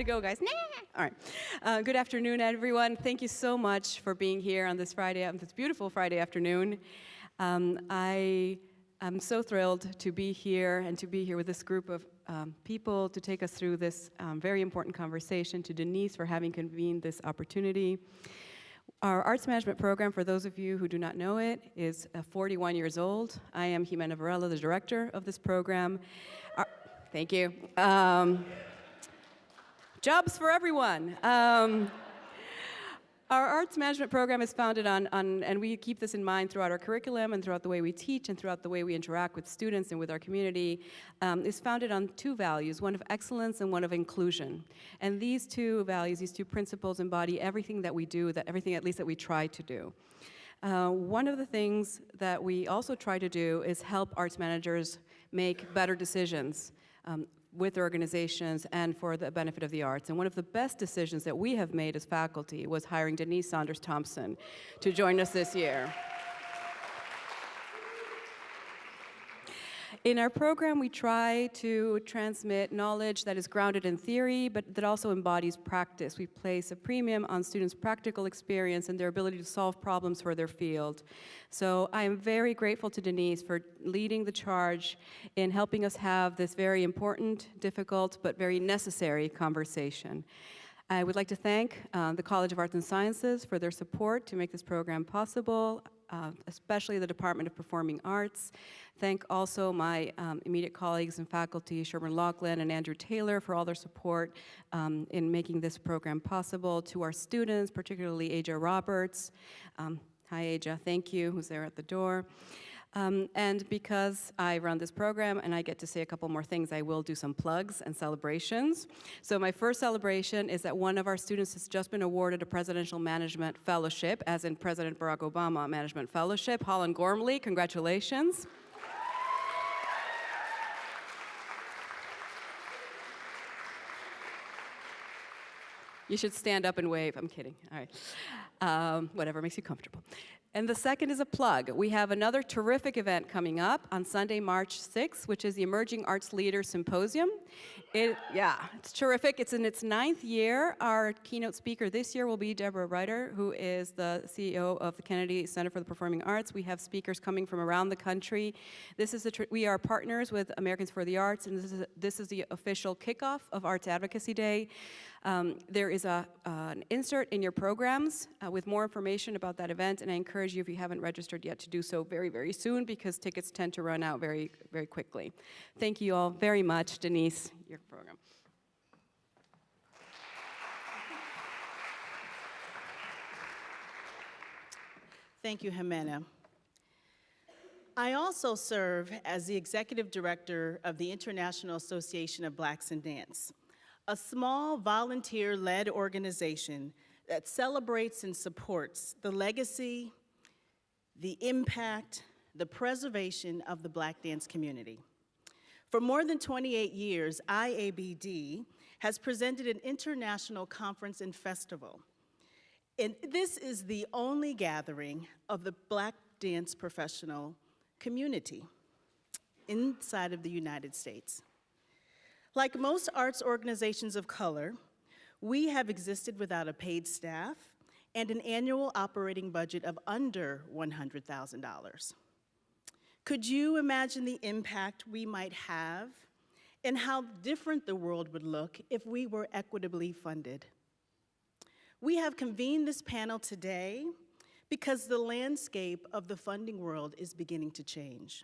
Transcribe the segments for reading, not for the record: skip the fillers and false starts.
to go, guys. Nah. All right. Good afternoon, everyone. Thank you so much for being here on this Friday, this beautiful Friday afternoon. I am so thrilled to be here and to be here with this group of people to take us through this very important conversation, to Denise for having convened this opportunity. Our arts management program, for those of you who do not know it, is 41 years old. I am Jimena Varela, the director of this program. Thank you. Jobs for everyone. Our arts management program is founded on, and we keep this in mind throughout our curriculum and throughout the way we teach and throughout the way we interact with students and with our community, is founded on two values, one of excellence and one of inclusion. And these two values, these two principles embody everything that we do, everything at least that we try to do. One of the things that we also try to do is help arts managers make better decisions with organizations and for the benefit of the arts. And one of the best decisions that we have made as faculty was hiring Denise Saunders-Thompson to join us this year. In our program, we try to transmit knowledge that is grounded in theory, but that also embodies practice. We place a premium on students' practical experience and their ability to solve problems for their field. So I am very grateful to Denise for leading the charge in helping us have this very important, difficult, but very necessary conversation. I would like to thank the College of Arts and Sciences for their support to make this program possible, especially the Department of Performing Arts. Thank also my immediate colleagues and faculty, Sherman Laughlin and Andrew Taylor, for all their support in making this program possible. To our students, particularly Aja Roberts. Hi, Aja, thank you, who's there at the door. And because I run this program and I get to say a couple more things, I will do some plugs and celebrations. So my first celebration is that one of our students has just been awarded a Presidential Management Fellowship, as in President Barack Obama Management Fellowship. Holland Gormley, congratulations. You should stand up and wave. I'm kidding. All right. Whatever makes you comfortable. And the second is a plug. We have another terrific event coming up on Sunday, March 6th, which is the Emerging Arts Leaders Symposium. It's terrific. It's in its 9th year. Our keynote speaker this year will be Deborah Ryder, who is the CEO of the Kennedy Center for the Performing Arts. We have speakers coming from around the country. We are partners with Americans for the Arts, and this is the official kickoff of Arts Advocacy Day. There is an insert in your programs with more information about that event, and I encourage you, if you haven't registered yet, to do so very, very soon, because tickets tend to run out very, very quickly. Thank you all very much. Denise, your program. Thank you, Jimena. I also serve as the Executive Director of the International Association of Blacks in Dance, a small volunteer-led organization that celebrates and supports the legacy, the impact, the preservation of the Black dance community. For more than 28 years, IABD has presented an international conference and festival. And this is the only gathering of the Black dance professional community inside of the United States. Like most arts organizations of color, we have existed without a paid staff and an annual operating budget of under $100,000. Could you imagine the impact we might have and how different the world would look if we were equitably funded? We have convened this panel today because the landscape of the funding world is beginning to change.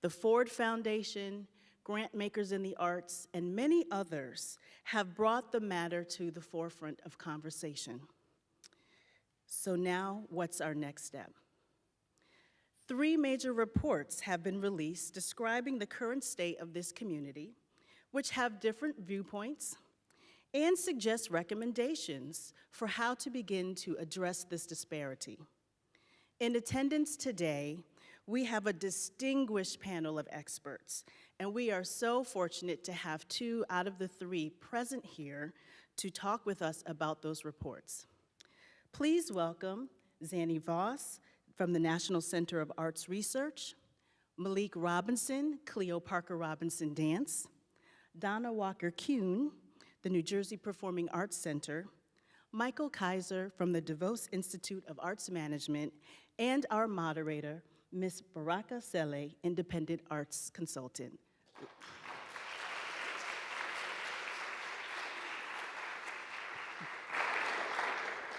The Ford Foundation, grant makers in the arts, and many others have brought the matter to the forefront of conversation. So now, what's our next step? 3 major reports have been released describing the current state of this community, which have different viewpoints and suggest recommendations for how to begin to address this disparity. In attendance today, we have a distinguished panel of experts, and we are so fortunate to have 2 out of the 3 present here to talk with us about those reports. Please welcome ZANNIE VOSS from the National Center of Arts Research, Malik Robinson, Cleo Parker Robinson Dance, Donna Walker-Kuhn, the New Jersey Performing Arts Center, Michael KAISER from the DeVos Institute of Arts Management, and our moderator, Ms. BARAKA SELE, Independent Arts Consultant.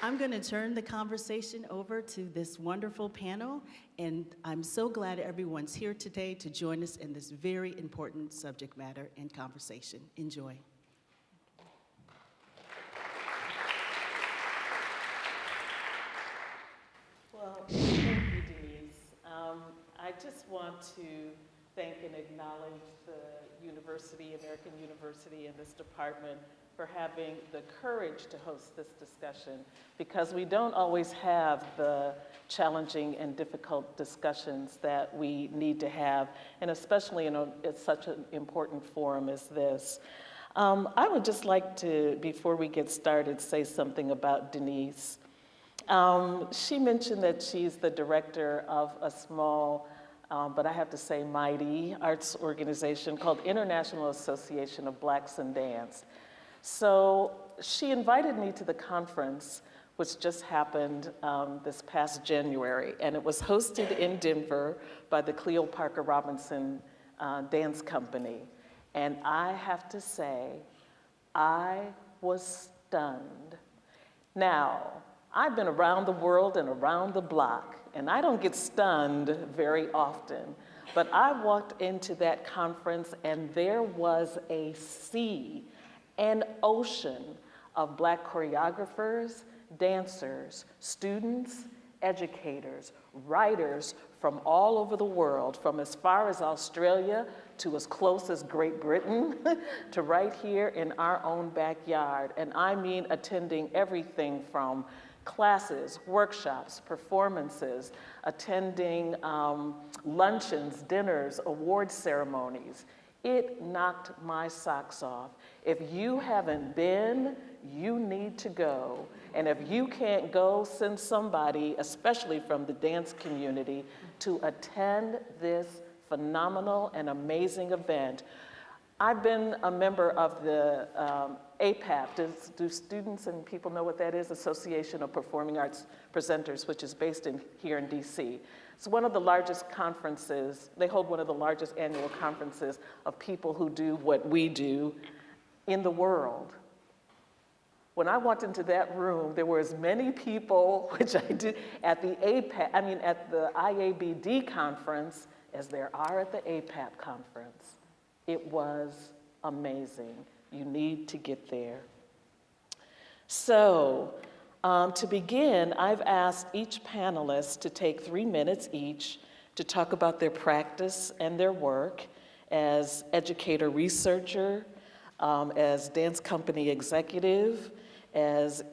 I'm going to turn the conversation over to this wonderful panel, and I'm so glad everyone's here today to join us in this very important subject matter and conversation. Enjoy. Well, thank you, Denise. I just want to thank and acknowledge the university, American University, and this department for having the courage to host this discussion, because we don't always have the challenging and difficult discussions that we need to have, and especially in such an important forum as this. I would just like to, before we get started, say something about Denise. She mentioned that she's the director of a small, but I have to say mighty, arts organization called International Association of Blacks in Dance. So she invited me to the conference, which just happened this past January, and it was hosted in Denver by the Cleo Parker Robinson Dance Company. And I have to say, I was stunned. Now, I've been around the world and around the block, and I don't get stunned very often, but I walked into that conference and there was a sea, an ocean of Black choreographers, dancers, students, educators, writers from all over the world, from as far as Australia to as close as Great Britain, to right here in our own backyard. And I mean attending everything from classes, workshops, performances, attending luncheons, dinners, award ceremonies. It knocked my socks off. If you haven't been, you need to go. And if you can't go, send somebody, especially from the dance community, to attend this phenomenal and amazing event. I've been a member of the APAP. Do students and people know what that is? Association of Performing Arts Presenters, which is based here in DC. It's one of the largest conferences. They hold one of the largest annual conferences of people who do what we do in the world. When I walked into that room, there were as many people, which I did at the at the IABD conference, as there are at the APAP conference. It was amazing. You need to get there. So, to begin, I've asked each panelist to take 3 minutes each to talk about their practice and their work as educator researcher, as dance company executive, as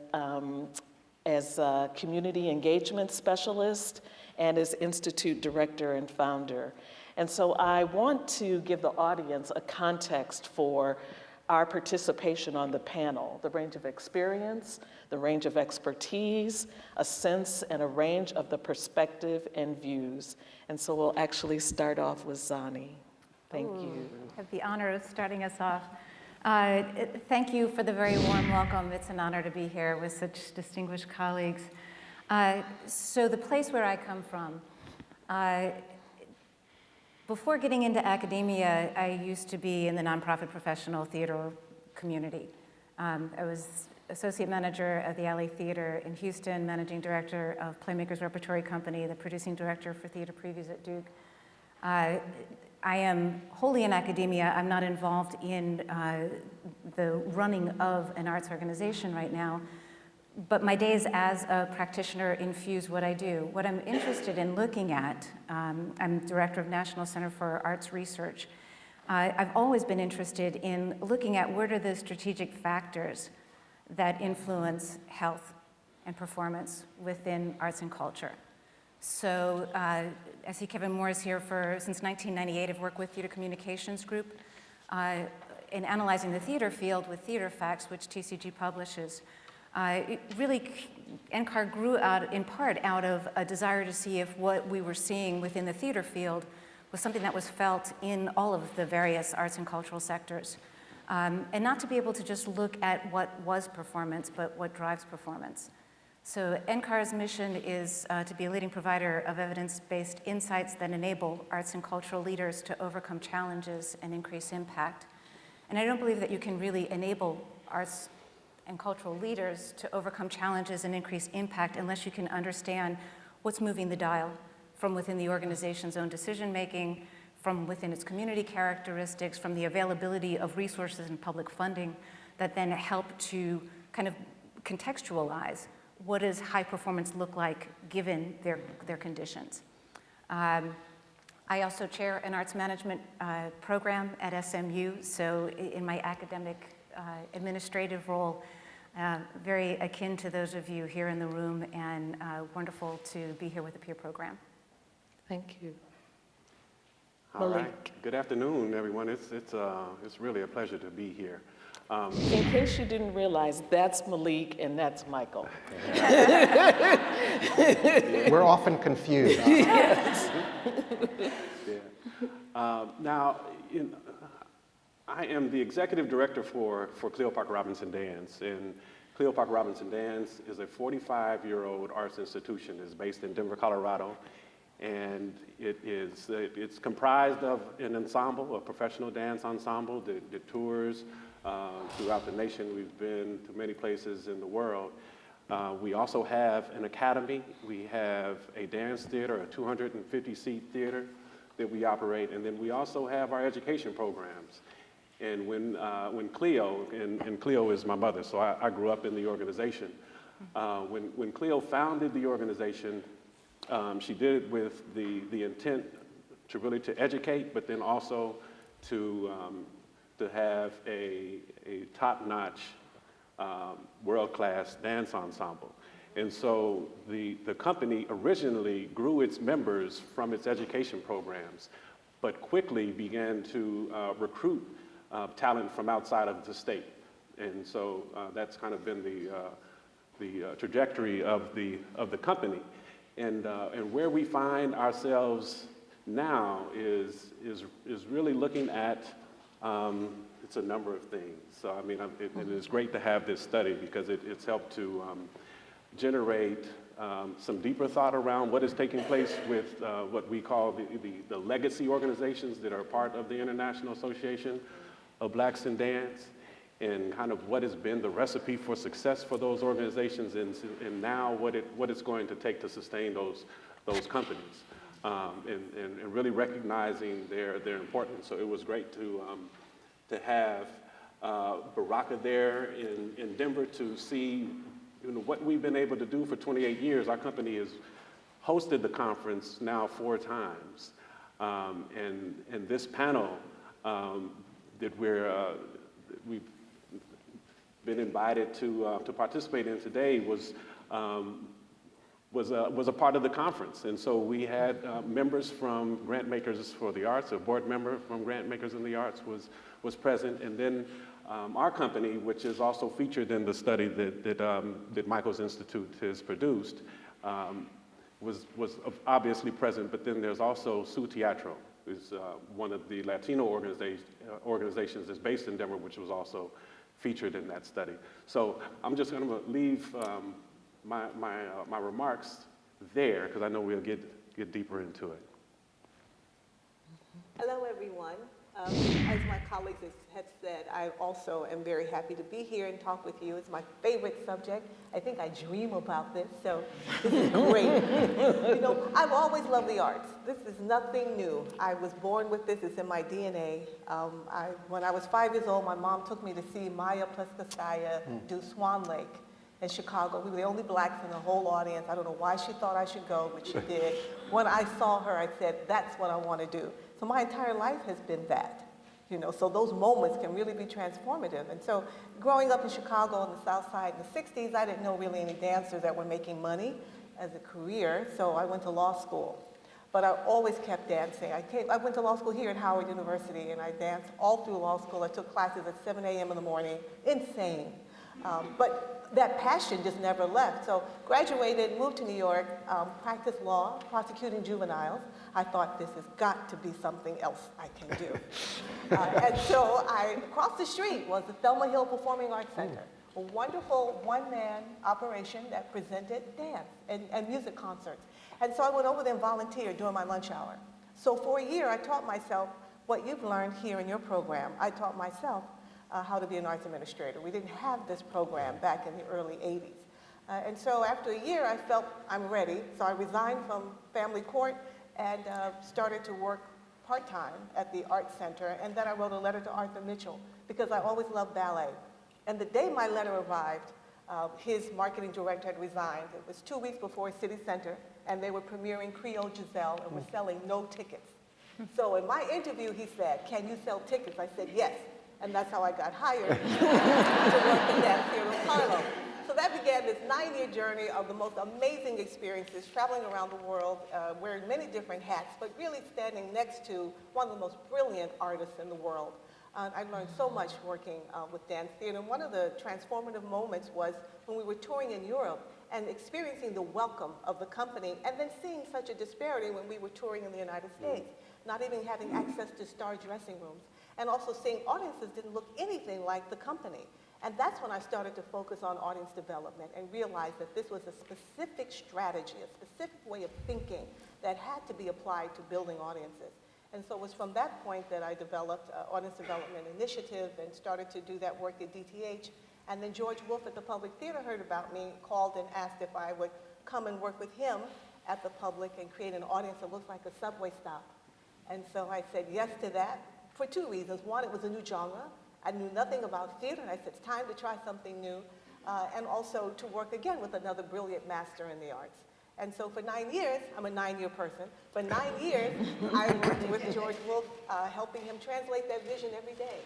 community engagement specialist, and as institute director and founder. And so I want to give the audience a context for our participation on the panel, the range of experience, the range of expertise, a sense and a range of the perspective and views. And so we'll actually start off with ZANNIE. Thank you. I have the honor of starting us off. Thank you for the very warm welcome. It's an honor to be here with such distinguished colleagues. So the place where I come from, before getting into academia, I used to be in the nonprofit professional theater community. I was associate manager of the Alley Theater in Houston, managing director of Playmakers Repertory Company, the producing director for theater previews at Duke. I am wholly in academia. I'm not involved in the running of an arts organization right now, but my days as a practitioner infuse what I do. What I'm interested in looking at, I'm director of National Center for Arts Research. I've always been interested in looking at what are the strategic factors that influence health and performance within arts and culture. So I see Kevin Moore is here since 1998. I've worked with Theater Communications Group in analyzing the theater field with Theater Facts, which TCG publishes. NCAR grew out, in part, out of a desire to see if what we were seeing within the theater field was something that was felt in all of the various arts and cultural sectors. and not to be able to just look at what was performance, but what drives performance. So NCAR's mission is to be a leading provider of evidence-based insights that enable arts and cultural leaders to overcome challenges and increase impact. And I don't believe that you can really enable arts and cultural leaders to overcome challenges and increase impact unless you can understand what's moving the dial from within the organization's own decision-making, from within its community characteristics, from the availability of resources and public funding that then help to kind of contextualize what does high performance look like given their conditions. I also chair an arts management program at SMU, so in my academic administrative role, very akin to those of you here in the room, and wonderful to be here with the peer program. Thank you. All Malik. right. Good afternoon, everyone. It's really a pleasure to be here. In case you didn't realize, that's Malik and that's Michael. We're often confused. Now, I am the executive director for Cleo Parker Robinson Dance, and Cleo Parker Robinson Dance is a 45-year-old arts institution. It's based in Denver, Colorado, and it's comprised of an ensemble, a professional dance ensemble that tours throughout the nation. We've been to many places in the world. We also have an academy. We have a dance theater, a 250-seat theater that we operate, and then we also have our education programs. And when Cleo, and Cleo is my mother, so I grew up in the organization. When Cleo founded the organization, she did it with the intent to really to educate, but then also to have a top-notch, world-class dance ensemble. And so the company originally grew its members from its education programs, but quickly began to recruit talent from outside of the state. And so that's kind of been the trajectory of the company. And where we find ourselves now is really looking at, it's a number of things. So I mean, it is great to have this study because it's helped to generate some deeper thought around what is taking place with what we call the legacy organizations that are part of the International Association of Blacks in Dance, and kind of what has been the recipe for success for those organizations, and now what it's going to take to sustain those companies, and really recognizing their importance. So it was great to have BARAKA there in Denver to see what we've been able to do for 28 years. Our company has hosted the conference now 4 times, and this panel that we've been invited to participate in today was a part of the conference. And so we had members from Grantmakers for the Arts, a board member from Grantmakers in the Arts was present, and then our company, which is also featured in the study that Michael's Institute has produced, was obviously present, but then there's also Su Teatro, who's one of the Latino organizations that's based in Denver, which was also featured in that study. So I'm just going to leave my remarks there, because I know we'll get deeper into it. Hello, everyone. As my colleagues have said, I also am very happy to be here and talk with you. It's my favorite subject. I think I dream about this, so this is great. You know, I've always loved the arts. This is nothing new. I was born with this. It's in my DNA. When I was 5 years old, my mom took me to see Maya Pliskostaya do Swan Lake in Chicago. We were the only blacks in the whole audience. I don't know why she thought I should go, but she did. When I saw her, I said, that's what I want to do. So my entire life has been that, you know, so those moments can really be transformative. And so growing up in Chicago on the South Side in the 60s, I didn't know really any dancers that were making money as a career, so I went to law school. But I always kept dancing. I went to law school here at Howard University, and I danced all through law school. I took classes at 7 a.m. in the morning, insane. But that passion just never left. So graduated, moved to New York, practiced law, prosecuting juveniles. I thought this has got to be something else I can do. And so across the street was the Thelma Hill Performing Arts Center, a wonderful one-man operation that presented dance and music concerts. And so I went over there and volunteered during my lunch hour. So for a year, I taught myself what you've learned here in your program. I taught myself how to be an arts administrator. We didn't have this program back in the early 80s. And so after a year, I felt I'm ready. So I resigned from family court and started to work part-time at the Art Center. And then I wrote a letter to Arthur Mitchell because I always loved ballet. And the day my letter arrived, his marketing director had resigned. It was 2 weeks before City Center, and they were premiering Creole Giselle and were selling no tickets. So in my interview, he said, "Can you sell tickets?" I said, "Yes." And that's how I got hired to work in that theater of Harlem. So that began this 9-year journey of the most amazing experiences, traveling around the world, wearing many different hats, but really standing next to one of the most brilliant artists in the world. I learned so much working with dance theater. And one of the transformative moments was when we were touring in Europe and experiencing the welcome of the company, and then seeing such a disparity when we were touring in the United States, not even having access to star dressing rooms, and also seeing audiences didn't look anything like the company. And that's when I started to focus on audience development and realized that this was a specific strategy, a specific way of thinking that had to be applied to building audiences. And so it was from that point that I developed Audience Development Initiative and started to do that work at DTH. And then George Wolfe at the Public Theater heard about me, called and asked if I would come and work with him at the Public and create an audience that looked like a subway stop. And so I said yes to that for 2 reasons. One, it was a new genre. I knew nothing about theater, and I said, it's time to try something new, and also to work again with another brilliant master in the arts. And so for 9 years, I'm a 9-year person, for 9 years, I worked with George Wolfe, helping him translate that vision every day.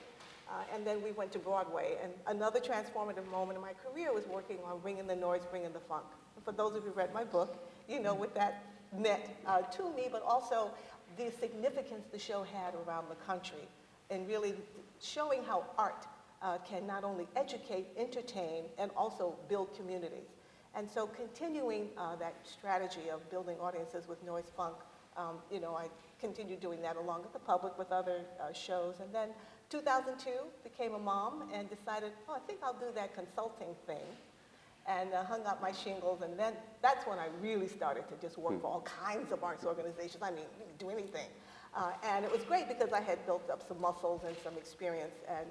And then we went to Broadway. And another transformative moment in my career was working on Bringing the Noise, Bringing the Funk. And for those of you who read my book, you know what that meant to me, but also the significance the show had around the country, and really showing how art can not only educate, entertain, and also build communities. And so continuing that strategy of building audiences with noise funk, you know, I continued doing that along with the Public with other shows. And then 2002, became a mom and decided, oh, I think I'll do that consulting thing. And hung up my shingles, and then that's when I really started to just work for all kinds of arts organizations. I mean, you can do anything. And it was great because I had built up some muscles and some experience, and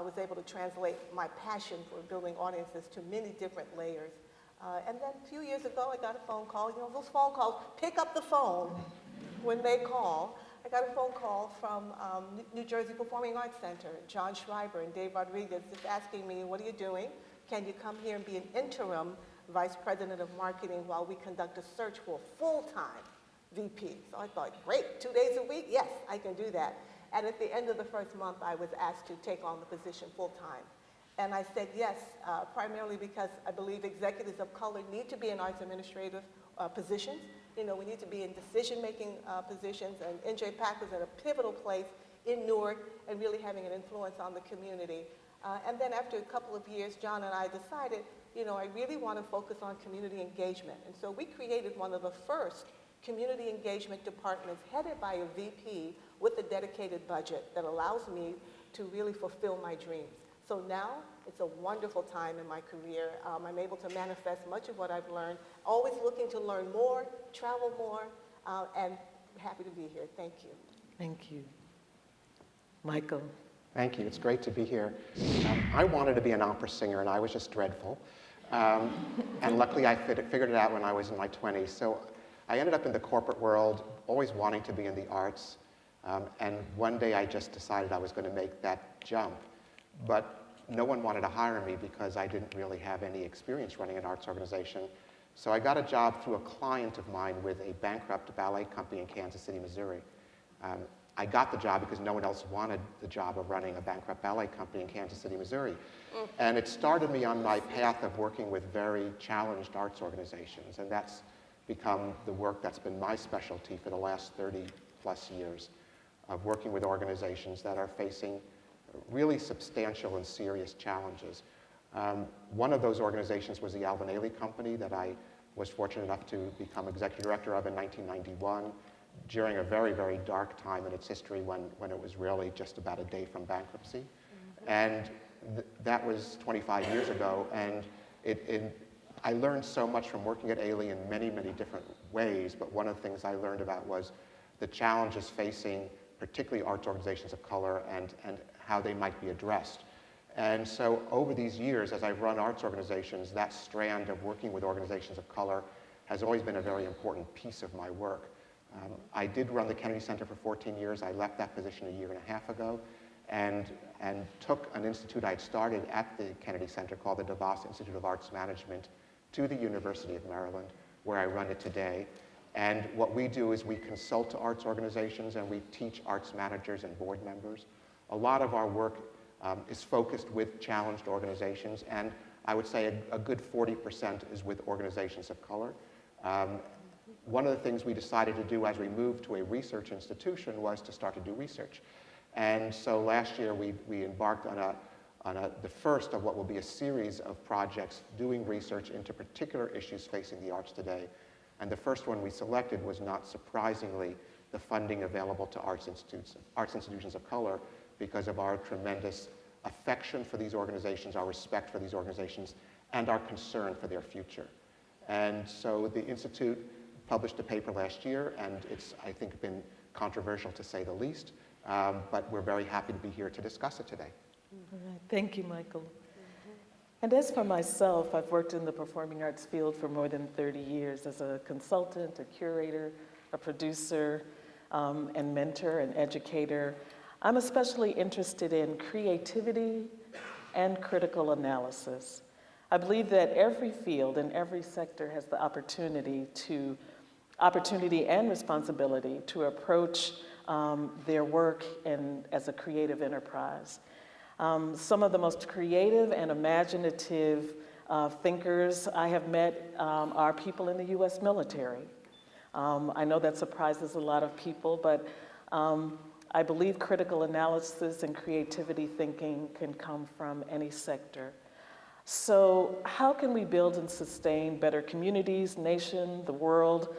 was able to translate my passion for building audiences to many different layers. And then a few years ago, I got a phone call. You know, those phone calls, pick up the phone when they call. I got a phone call from New Jersey Performing Arts Center, John Schreiber and Dave Rodriguez, just asking me, what are you doing? Can you come here and be an interim vice president of marketing while we conduct a search for a full-time VP? So I thought, great, 2 days a week? Yes, I can do that. And at the end of the first month, I was asked to take on the position full-time. And I said yes, primarily because I believe executives of color need to be in arts administrative positions. You know, we need to be in decision-making positions, and NJ Pack was in a pivotal place in Newark and really having an influence on the community. And then after a couple of years, John and I decided, you know, I really want to focus on community engagement. And so we created one of the first community engagement departments headed by a VP with a dedicated budget that allows me to really fulfill my dreams. So now it's a wonderful time in my career. I'm able to manifest much of what I've learned, always looking to learn more, travel more, and happy to be here. Thank you. Thank you. Michael. Thank you. It's great to be here. I wanted to be an opera singer, and I was just dreadful. And luckily, I figured it out when I was in my 20s. So I ended up in the corporate world, always wanting to be in the arts. And one day, I just decided I was going to make that jump. But no one wanted to hire me because I didn't really have any experience running an arts organization. So I got a job through a client of mine with a bankrupt ballet company in Kansas City, Missouri. I got the job because no one else wanted the job of running a bankrupt ballet company in Kansas City, Missouri. And it started me on my path of working with very challenged arts organizations. And that's become the work that's been my specialty for the last 30+ years, of working with organizations that are facing really substantial and serious challenges. One of those organizations was the Alvin Ailey Company that I was fortunate enough to become executive director of in 1991. during a very, very dark time in its history when it was really just about a day from bankruptcy. And that was 25 years ago, and I learned so much from working at ALE in many, many different ways, but one of the things I learned about was the challenges facing particularly arts organizations of color and how they might be addressed. And so over these years, as I've run arts organizations, that strand of working with organizations of color has always been a very important piece of my work. I did run the Kennedy Center for 14 years. I left that position a year and a half ago and took an institute I'd started at the Kennedy Center called the DeVos Institute of Arts Management to the University of Maryland, where I run it today. And what we do is we consult to arts organizations and we teach arts managers and board members. A lot of our work is focused with challenged organizations, and I would say a good 40% is with organizations of color. One of the things we decided to do as we moved to a research institution was to start to do research. And so last year we embarked on the first of what will be a series of projects doing research into particular issues facing the arts today. And the first one we selected was, not surprisingly, the funding available to arts institutions of color, because of our tremendous affection for these organizations, our respect for these organizations, and our concern for their future. And so the Institute published a paper last year, and it's, I think, been controversial to say the least, but we're very happy to be here to discuss it today. All right. Thank you, Michael. And as for myself, I've worked in the performing arts field for more than 30 years as a consultant, a curator, a producer, and mentor and educator. I'm especially interested in creativity and critical analysis. I believe that every field and every sector has the opportunity and responsibility to approach their work as a creative enterprise. Some of the most creative and imaginative thinkers I have met are people in the US military. I know that surprises a lot of people, but I believe critical analysis and creativity thinking can come from any sector. So how can we build and sustain better communities, nation, the world?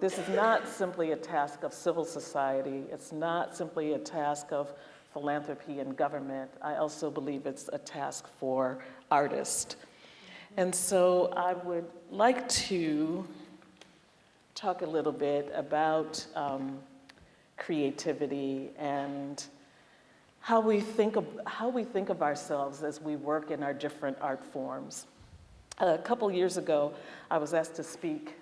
This is not simply a task of civil society. It's not simply a task of philanthropy and government. I also believe it's a task for artists. And so I would like to talk a little bit about creativity and how we think of ourselves as we work in our different art forms. A couple years ago, I was asked to speak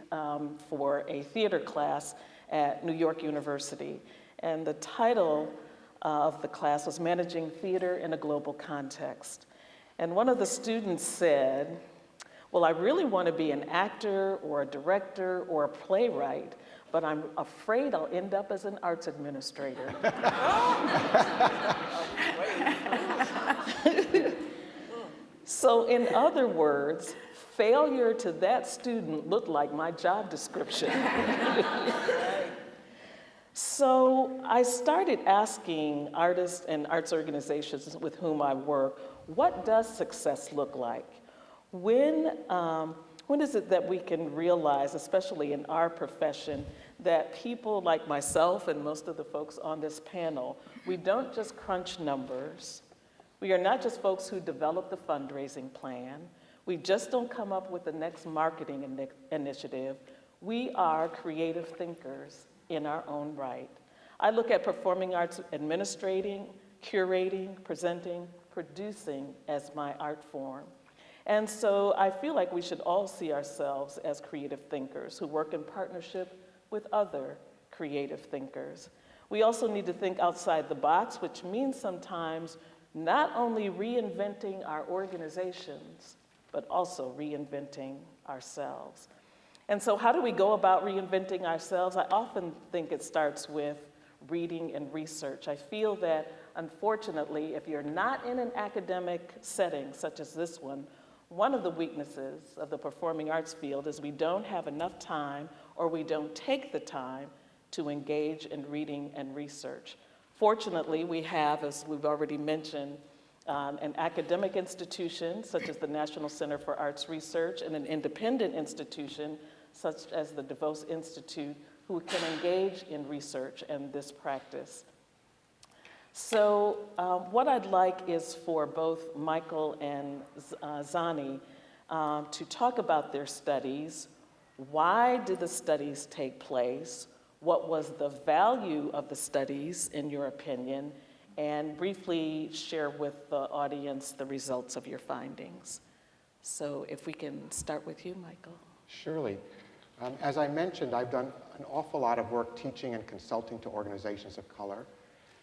for a theater class at New York University, and the title of the class was Managing Theater in a Global Context. And one of the students said, well, I really want to be an actor or a director or a playwright, but I'm afraid I'll end up as an arts administrator. So in other words, failure to that student looked like my job description. So I started asking artists and arts organizations with whom I work, what does success look like? When is it that we can realize, especially in our profession, that people like myself and most of the folks on this panel, we don't just crunch numbers. We are not just folks who develop the fundraising plan. We just don't come up with the next marketing initiative. We are creative thinkers in our own right. I look at performing arts administrating, curating, presenting, producing as my art form. And so I feel like we should all see ourselves as creative thinkers who work in partnership with other creative thinkers. We also need to think outside the box, which means sometimes not only reinventing our organizations, but also reinventing ourselves. And so how do we go about reinventing ourselves? I often think it starts with reading and research. I feel that, unfortunately, if you're not in an academic setting such as this one of the weaknesses of the performing arts field is we don't have enough time, or we don't take the time to engage in reading and research. Fortunately, we have, as we've already mentioned, an academic institution such as the National Center for Arts Research and an independent institution such as the DeVos Institute who can engage in research and this practice. So what I'd like is for both Michael and ZANNIE to talk about their studies. Why did the studies take place? What was the value of the studies, in your opinion? And briefly share with the audience the results of your findings. So if we can start with you, Michael. Surely. As I mentioned, I've done an awful lot of work teaching and consulting to organizations of color.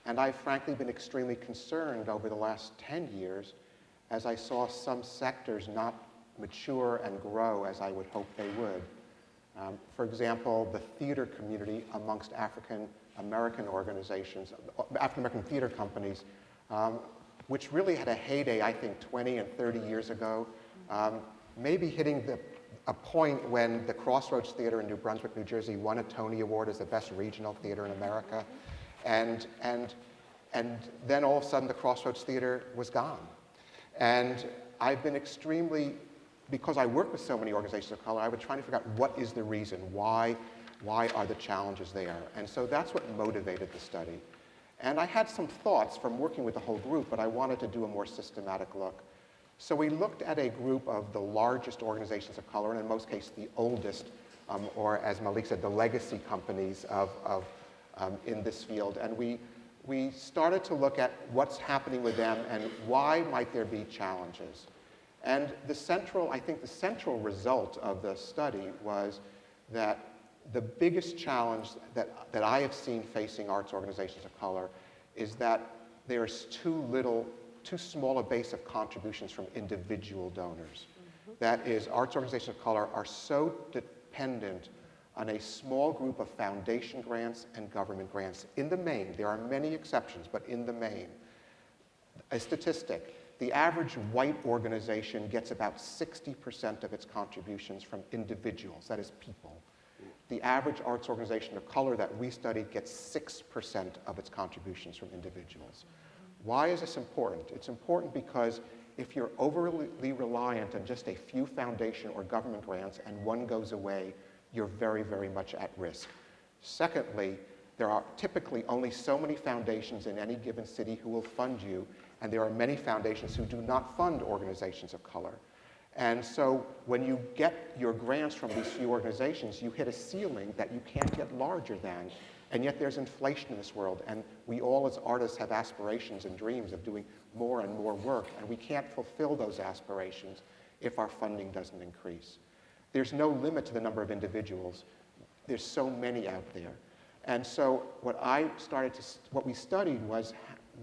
And I've frankly been extremely concerned over the last 10 years as I saw some sectors not mature and grow as I would hope they would. For example, the theater community amongst African American organizations, African American theater companies, which really had a heyday, I think, 20 and 30 years ago, maybe hitting a point when the Crossroads Theater in New Brunswick, New Jersey won a Tony Award as the best regional theater in America. And then all of a sudden the Crossroads Theater was gone. And I've been extremely, because I work with so many organizations of color, I was trying to figure out what is the reason, why are the challenges there? And so that's what motivated the study. And I had some thoughts from working with the whole group, but I wanted to do a more systematic look. So we looked at a group of the largest organizations of color, and in most cases the oldest, or as Malik said, the legacy companies in this field. And we started to look at what's happening with them and why might there be challenges. And I think the central result of the study was that the biggest challenge that I have seen facing arts organizations of color is that there's too small a base of contributions from individual donors. That is, arts organizations of color are so dependent on a small group of foundation grants and government grants. In the main, there are many exceptions, but in the main, a statistic, the average white organization gets about 60% of its contributions from individuals, that is people. The average arts organization of color that we studied gets 6% of its contributions from individuals. Why is this important? It's important because if you're overly reliant on just a few foundation or government grants and one goes away, you're very, very much at risk. Secondly, there are typically only so many foundations in any given city who will fund you, and there are many foundations who do not fund organizations of color. And so when you get your grants from these few organizations, you hit a ceiling that you can't get larger than, and yet there's inflation in this world, and we all as artists have aspirations and dreams of doing more and more work, and we can't fulfill those aspirations if our funding doesn't increase. There's no limit to the number of individuals. There's so many out there. And so what we studied was,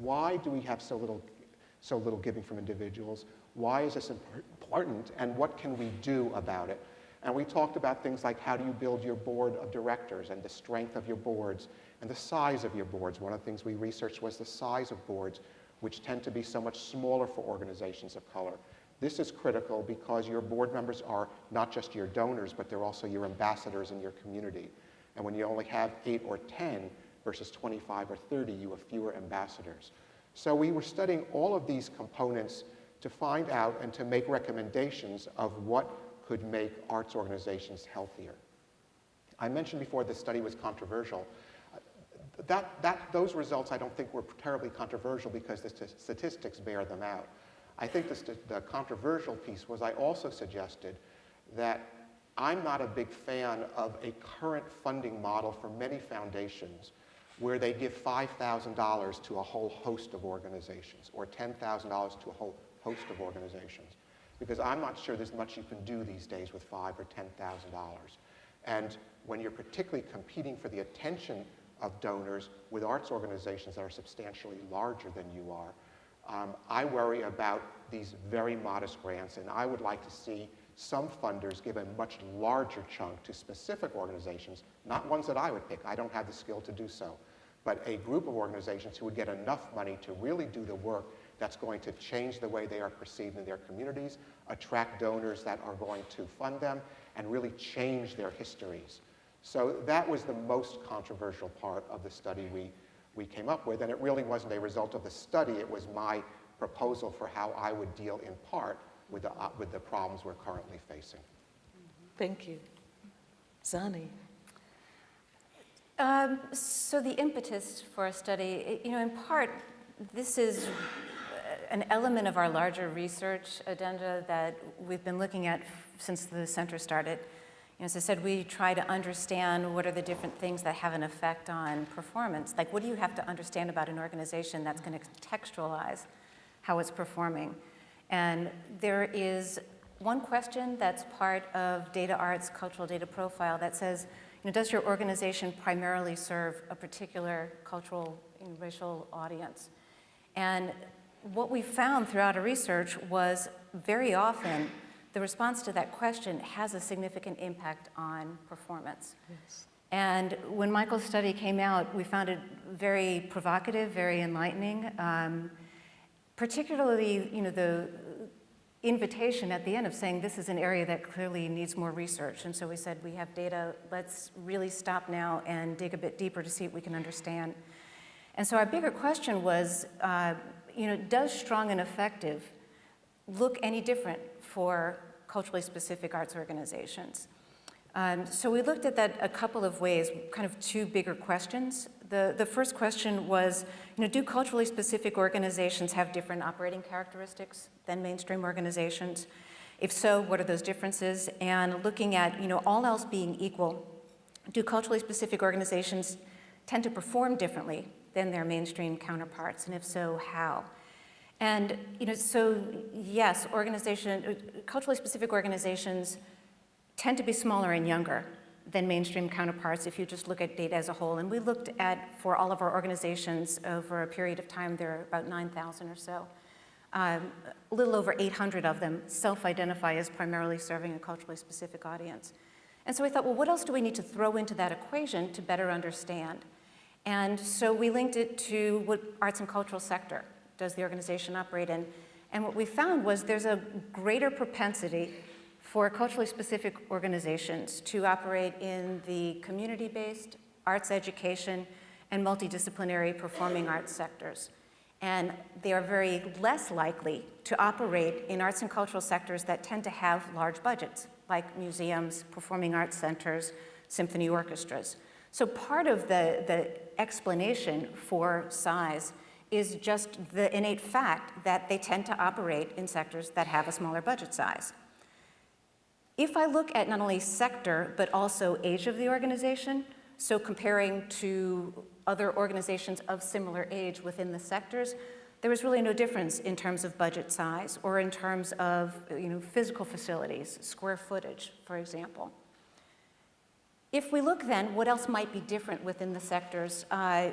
why do we have so little giving from individuals? Why is this important, and what can we do about it? And we talked about things like, how do you build your board of directors and the strength of your boards and the size of your boards. One of the things we researched was the size of boards, which tend to be so much smaller for organizations of color. This is critical because your board members are not just your donors, but they're also your ambassadors in your community. And when you only have 8 or 10 versus 25 or 30, you have fewer ambassadors. So we were studying all of these components to find out and to make recommendations of what could make arts organizations healthier. I mentioned before this study was controversial. Those results I don't think were terribly controversial because the statistics bear them out. I think the controversial piece was I also suggested that I'm not a big fan of a current funding model for many foundations where they give $5,000 to a whole host of organizations or $10,000 to a whole host of organizations, because I'm not sure there's much you can do these days with $5,000 or $10,000. And when you're particularly competing for the attention of donors with arts organizations that are substantially larger than you are, I worry about these very modest grants, and I would like to see some funders give a much larger chunk to specific organizations, not ones that I would pick. I don't have the skill to do so, but a group of organizations who would get enough money to really do the work that's going to change the way they are perceived in their communities, attract donors that are going to fund them, and really change their histories. So that was the most controversial part of the study we came up with, and it really wasn't a result of the study. It was my proposal for how I would deal in part with the problems we're currently facing. Thank you. ZANNIE. So the impetus for a study, in part, this is an element of our larger research agenda that we've been looking at since the center started. As I said, we try to understand what are the different things that have an effect on performance. Like, what do you have to understand about an organization that's going to contextualize how it's performing? And there is one question that's part of Data Art's cultural data profile that says, does your organization primarily serve a particular cultural and racial audience? And what we found throughout our research was very often the response to that question has a significant impact on performance. Yes. And when Michael's study came out, we found it very provocative, very enlightening, particularly the invitation at the end of saying this is an area that clearly needs more research. And so we said, we have data, let's really stop now and dig a bit deeper to see what we can understand. And so our bigger question was, does strong and effective look any different for culturally specific arts organizations? So we looked at that a couple of ways, kind of two bigger questions. The first question was, do culturally specific organizations have different operating characteristics than mainstream organizations? If so, what are those differences? And looking at, all else being equal, do culturally specific organizations tend to perform differently than their mainstream counterparts? And if so, how? And, so yes, culturally specific organizations tend to be smaller and younger than mainstream counterparts if you just look at data as a whole. And we looked at, for all of our organizations over a period of time, there are about 9,000 or so. A little over 800 of them self-identify as primarily serving a culturally specific audience. And so we thought, well, what else do we need to throw into that equation to better understand? And so we linked it to what arts and cultural sector does the organization operate in. And what we found was there's a greater propensity for culturally specific organizations to operate in the community-based, arts education, and multidisciplinary performing arts sectors. And they are very less likely to operate in arts and cultural sectors that tend to have large budgets, like museums, performing arts centers, symphony orchestras. So part of the explanation for size is just the innate fact that they tend to operate in sectors that have a smaller budget size. If I look at not only sector, but also age of the organization, so comparing to other organizations of similar age within the sectors, there was really no difference in terms of budget size or in terms of physical facilities, square footage, for example. If we look then, what else might be different within the sectors?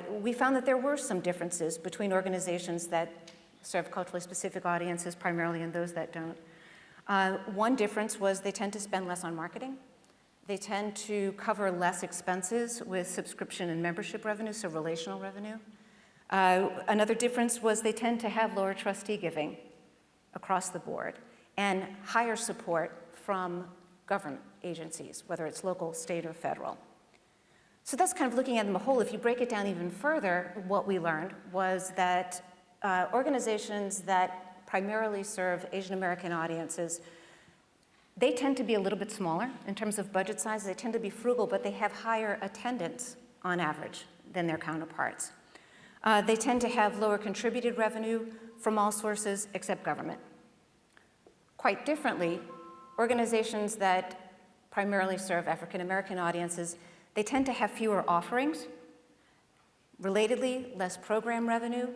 We found that there were some differences between organizations that serve culturally specific audiences primarily and those that don't. One difference was they tend to spend less on marketing. They tend to cover less expenses with subscription and membership revenue, so relational revenue. Another difference was they tend to have lower trustee giving across the board and higher support from government agencies, whether it's local, state, or federal. So that's kind of looking at them a whole. If you break it down even further, what we learned was that organizations that primarily serve Asian American audiences, they tend to be a little bit smaller in terms of budget size. They tend to be frugal, but they have higher attendance on average than their counterparts. They tend to have lower contributed revenue from all sources except government. Quite differently, organizations that primarily serve African American audiences, they tend to have fewer offerings. Relatedly, less program revenue,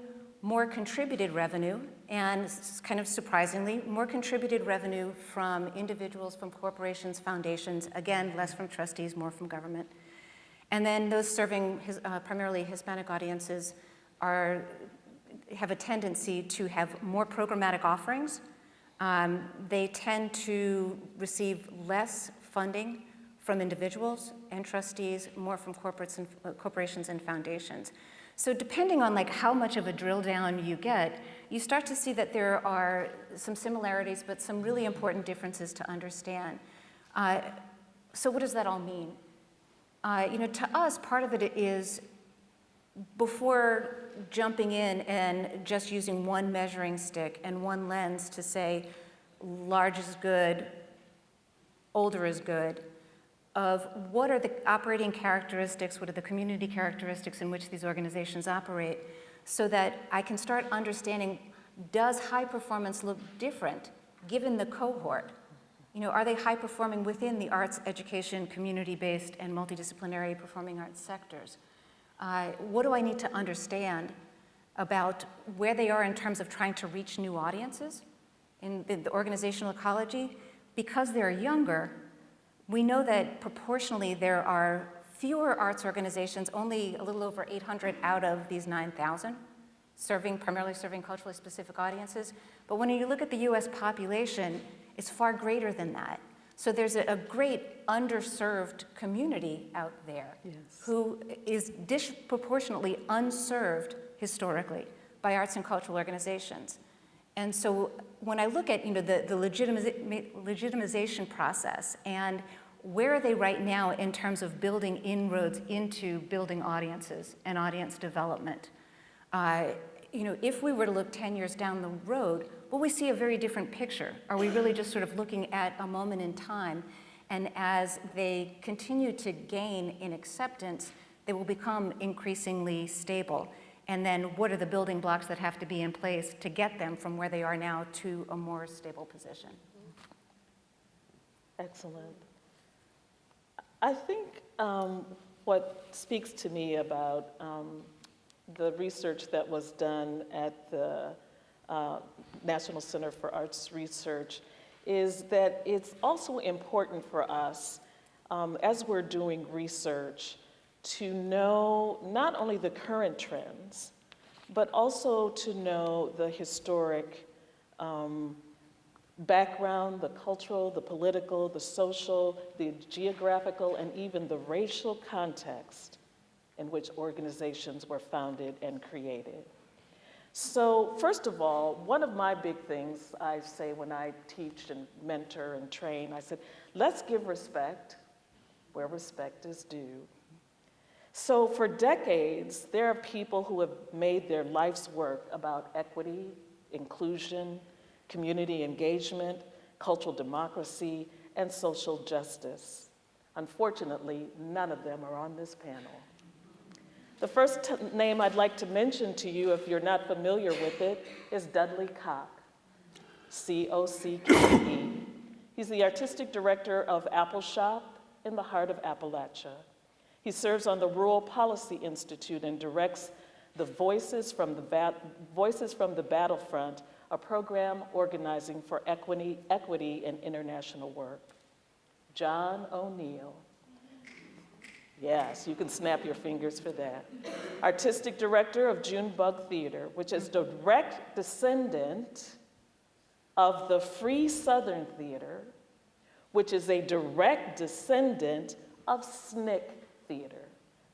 more contributed revenue, and kind of surprisingly, more contributed revenue from individuals, from corporations, foundations, again, less from trustees, more from government. And then those serving primarily Hispanic audiences have a tendency to have more programmatic offerings. They tend to receive less funding from individuals and trustees, more from corporations and foundations. So depending on how much of a drill down you get, you start to see that there are some similarities, but some really important differences to understand. So what does that all mean? To us, part of it is before jumping in and just using one measuring stick and one lens to say large is good, older is good, of what are the operating characteristics, what are the community characteristics in which these organizations operate, so that I can start understanding, does high performance look different given the cohort? You know, are they high performing within the arts, education, community-based, and multidisciplinary performing arts sectors? What do I need to understand about where they are in terms of trying to reach new audiences in the organizational ecology? Because they're younger, we know that proportionally there are fewer arts organizations, only a little over 800 out of these 9,000, primarily serving culturally specific audiences. But when you look at the US population, it's far greater than that. So there's a great underserved community out there who is disproportionately unserved historically by arts and cultural organizations. And so when I look at the legitimization process and where are they right now in terms of building inroads into building audiences and audience development, if we were to look 10 years down the road, will we see a very different picture? Are we really just sort of looking at a moment in time, and as they continue to gain in acceptance, they will become increasingly stable? And then what are the building blocks that have to be in place to get them from where they are now to a more stable position? Excellent. I think what speaks to me about the research that was done at the National Center for Arts Research is that it's also important for us, as we're doing research, to know not only the current trends, but also to know the historic background, the cultural, the political, the social, the geographical, and even the racial context in which organizations were founded and created. So first of all, one of my big things I say when I teach and mentor and train, I said, let's give respect where respect is due. So for decades, there are people who have made their life's work about equity, inclusion, community engagement, cultural democracy, and social justice. Unfortunately, none of them are on this panel. The first name I'd like to mention to you, if you're not familiar with it, is Dudley Cock, C-O-C-K-E. He's the artistic director of Apple Shop in the heart of Appalachia. He serves on the Rural Policy Institute and directs the Voices from the Battlefront, a program organizing for equity and international work. John O'Neill. Yes, you can snap your fingers for that. Artistic director of Junebug Theater, which is direct descendant of the Free Southern Theater, which is a direct descendant of SNCC Theater.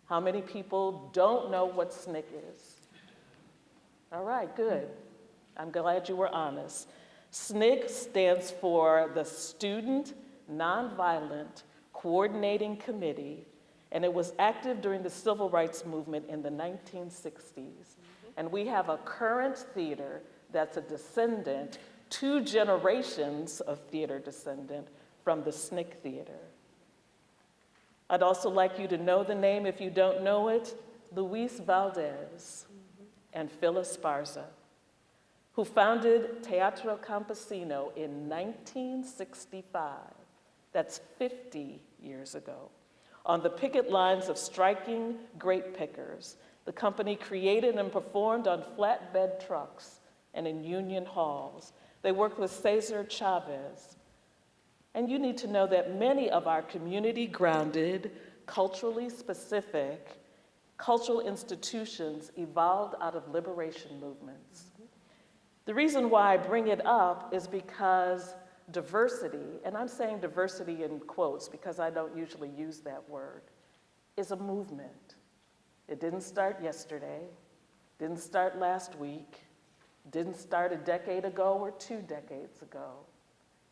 How many people don't know what SNCC is? All right, good. I'm glad you were honest. SNCC stands for the Student Nonviolent Coordinating Committee, and it was active during the Civil Rights Movement in the 1960s. And we have a current theater that's a descendant, 2 generations of theater descendant from the SNCC Theater. I'd also like you to know the name, if you don't know it, Luis Valdez and Phyllis Esparza, who founded Teatro Campesino in 1965. That's 50 years ago. On the picket lines of striking grape pickers, the company created and performed on flatbed trucks and in union halls. They worked with Cesar Chavez. And you need to know that many of our community-grounded, culturally specific, cultural institutions evolved out of liberation movements. The reason why I bring it up is because diversity, and I'm saying diversity in quotes because I don't usually use that word, is a movement. It didn't start yesterday, didn't start last week, didn't start a decade ago or 2 decades ago.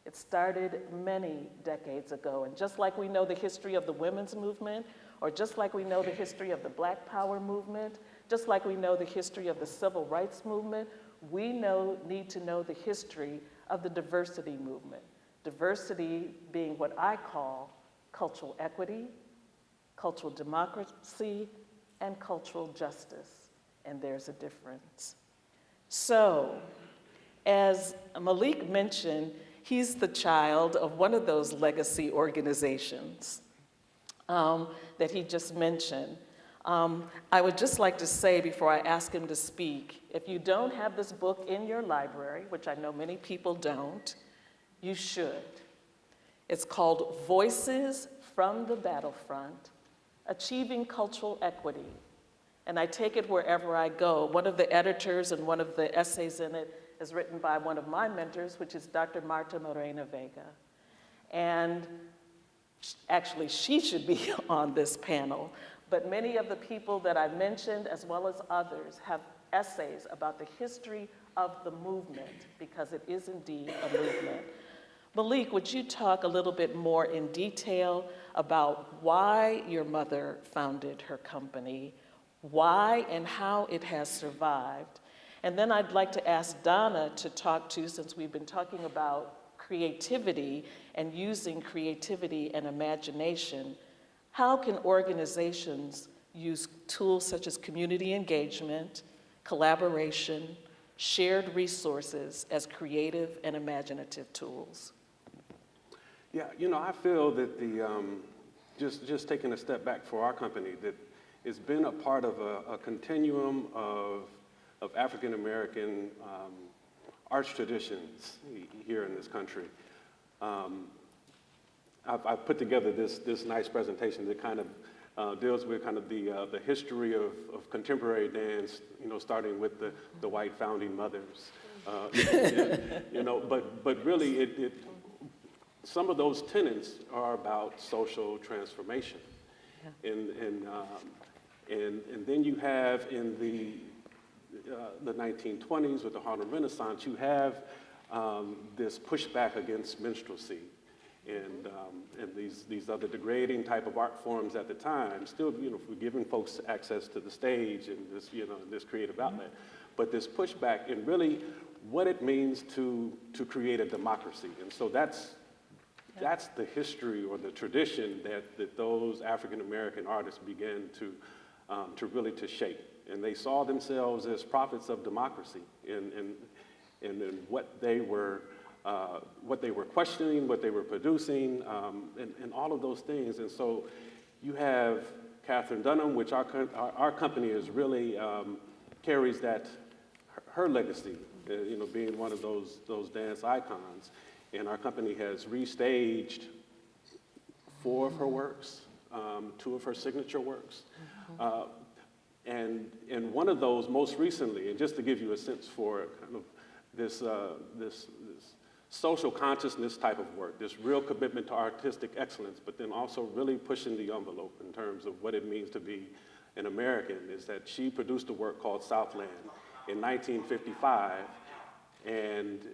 It started many decades ago, and just like we know the history of the women's movement, or just like we know the history of the Black Power movement, just like we know the history of the Civil Rights movement, we need to know the history of the diversity movement. Diversity being what I call cultural equity, cultural democracy, and cultural justice, and there's a difference. So, as Malik mentioned, he's the child of one of those legacy organizations that he just mentioned. I would just like to say before I ask him to speak, if you don't have this book in your library, which I know many people don't, you should. It's called Voices from the Battlefront, Achieving Cultural Equity. And I take it wherever I go. One of the editors and one of the essays in it is written by one of my mentors, which is Dr. Marta Morena Vega. And actually, she should be on this panel. But many of the people that I mentioned, as well as others, have essays about the history of the movement, because it is indeed a movement. Malik, would you talk a little bit more in detail about why your mother founded her company, why and how it has survived? And then I'd like to ask Donna to talk to, since we've been talking about creativity and using creativity and imagination, how can organizations use tools such as community engagement, collaboration, shared resources as creative and imaginative tools? Yeah, you know, I feel that just taking a step back for our company, that it's been a part of a continuum of African American arts traditions here in this country. I've put together this nice presentation that kind of deals with kind of the history of contemporary dance, you know, starting with the white founding mothers. You know, but really some of those tenets are about social transformation. Yeah. And then you have in the 1920s with the Harlem Renaissance, you have this pushback against minstrelsy and these other degrading type of art forms at the time, still, you know, giving folks access to the stage and this, you know, this creative outlet. But this pushback and really what it means to create a democracy. And so that's the history or the tradition that those African American artists began to really shape. And they saw themselves as prophets of democracy and what they were questioning, what they were producing, and all of those things. And so you have Catherine Dunham, which our company is really carries her legacy, you know, being one of those dance icons. And our company has restaged 4 of her works, 2 of her signature works. And one of those most recently, and just to give you a sense for kind of this social consciousness type of work, this real commitment to artistic excellence, but then also really pushing the envelope in terms of what it means to be an American, is that she produced a work called Southland in 1955, and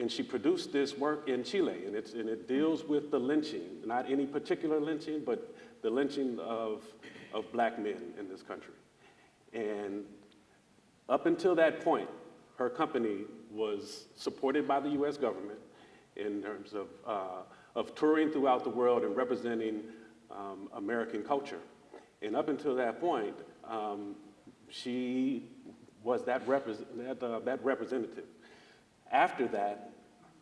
she produced this work in Chile, and it deals with the lynching, not any particular lynching, but the lynching of black men in this country. And up until that point, her company was supported by the U.S. government in terms of touring throughout the world and representing American culture. And up until that point, she was that representative. After that,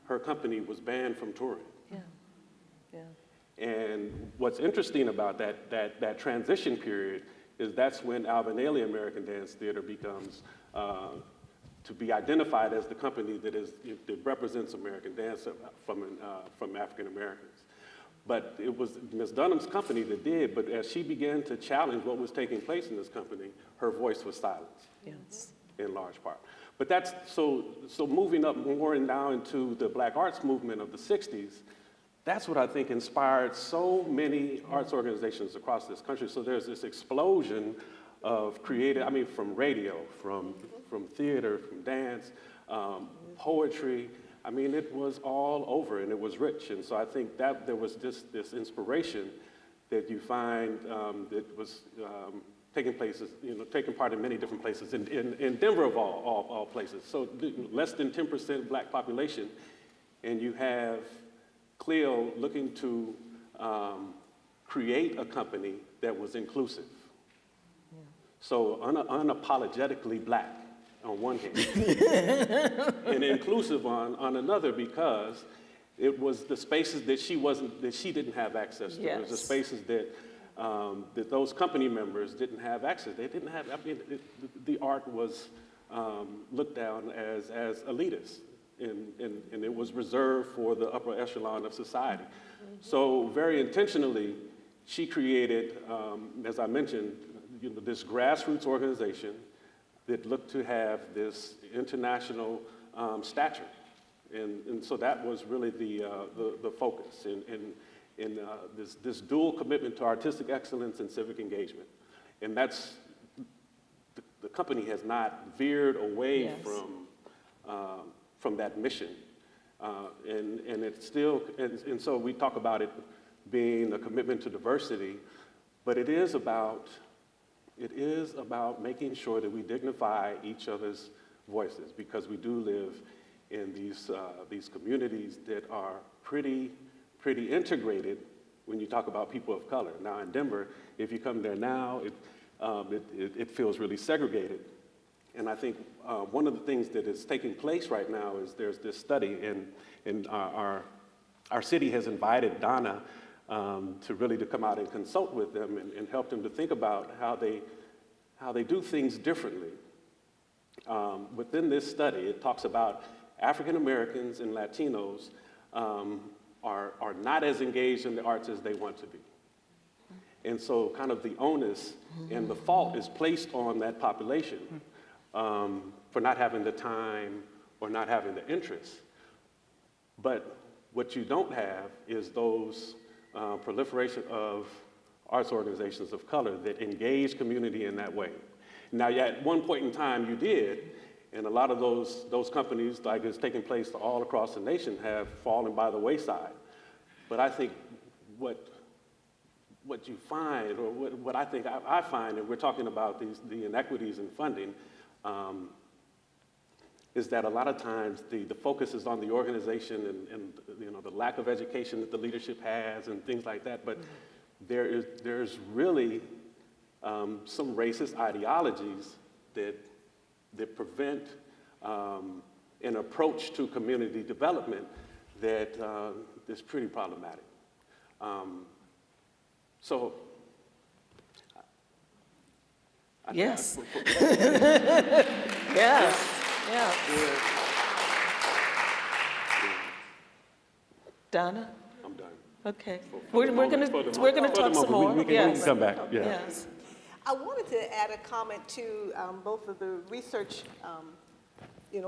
her company was banned from touring. Yeah, yeah. And what's interesting about that transition period is that's when Alvin Ailey American Dance Theater becomes to be identified as the company that represents American dance from African Americans. But it was Ms. Dunham's company that did, but as she began to challenge what was taking place in this company, her voice was silenced. Yes. In large part. But that's, so moving up more and now into the Black arts movement of the 60s, that's what I think inspired so many arts organizations across this country. So there's this explosion of creative, I mean, from radio, from theater, from dance, poetry. I mean, it was all over and it was rich. And so I think that there was this inspiration that you find that was taking part in many different places, in Denver of all places. So less than 10% Black population, and you have Cleo looking to create a company that was inclusive. So unapologetically Black on one hand, and inclusive on another, because it was the spaces that she didn't have access to. It was the Yes. spaces that that those company members didn't have access. They didn't have. I mean, the art was looked down as elitist, and it was reserved for the upper echelon of society. So very intentionally, she created, as I mentioned, this grassroots organization that looked to have this international stature. And so that was really the focus in this dual commitment to artistic excellence and civic engagement. And that's, the company has not veered away Yes. from that mission. And it's still, and so we talk about it being a commitment to diversity, but it is about making sure that we dignify each other's voices, because we do live in these communities that are pretty integrated when you talk about people of color. Now in Denver, if you come there now, it feels really segregated. And I think one of the things that is taking place right now is there's this study, and our city has invited Donna to come out and consult with them and help them to think about how they do things differently. Within this study, it talks about African Americans and Latinos are not as engaged in the arts as they want to be. And so kind of the onus and the fault is placed on that population for not having the time or not having the interest. But what you don't have is those proliferation of arts organizations of color that engage community in that way. Now, at one point in time you did, and a lot of those companies, like it's taking place all across the nation, have fallen by the wayside. But I think what you find, or what I think I find, and we're talking about the inequities in funding, is that a lot of times the focus is on the organization and the lack of education that the leadership has and things like that. But there's really some racist ideologies that prevent an approach to community development that is pretty problematic. So, Yes. Yes. Yeah. Donna? I'm done. Okay. For We're the going moment, for the to moment. talk some more. We can Yes. come back. Yeah. Yes. I wanted to add a comment to both of the research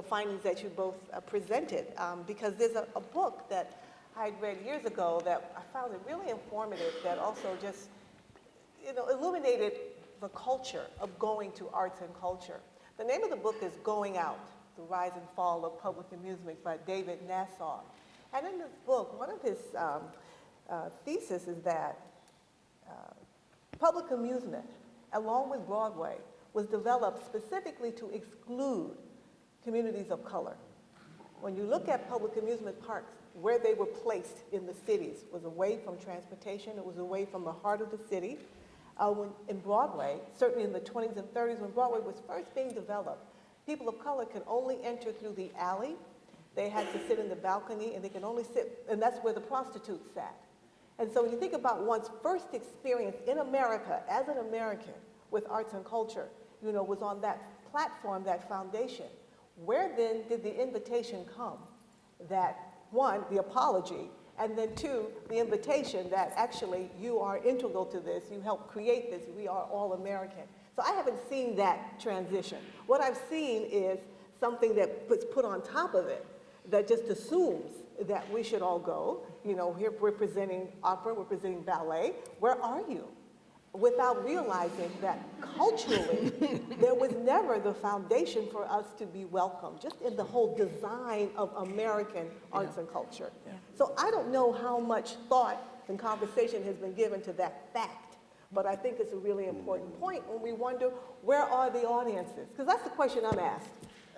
findings that you both presented, because there's a book that I had read years ago that I found it really informative, that also just illuminated the culture of going to arts and culture. The name of the book is Going Out, The Rise and Fall of Public Amusement by David Nassau. And in this book, one of his theses is that public amusement, along with Broadway, was developed specifically to exclude communities of color. When you look at public amusement parks, where they were placed in the cities was away from transportation, it was away from the heart of the city. In Broadway, certainly in the 20s and 30s, when Broadway was first being developed, people of color could only enter through the alley. They had to sit in the balcony, and they could only sit, and that's where the prostitutes sat. And so when you think about one's first experience in America as an American with arts and culture, was on that platform, that foundation. Where then did the invitation come? That, one, the apology, and then two, the invitation that actually you are integral to this, you helped create this, we are all American. So I haven't seen that transition. What I've seen is something that puts put on top of it that just assumes that we should all go. Here we're presenting opera, we're presenting ballet. Where are you? Without realizing that culturally, there was never the foundation for us to be welcome, just in the whole design of American arts and culture. Yeah. So I don't know how much thought and conversation has been given to that fact, but I think it's a really important point when we wonder, where are the audiences? Because that's the question I'm asked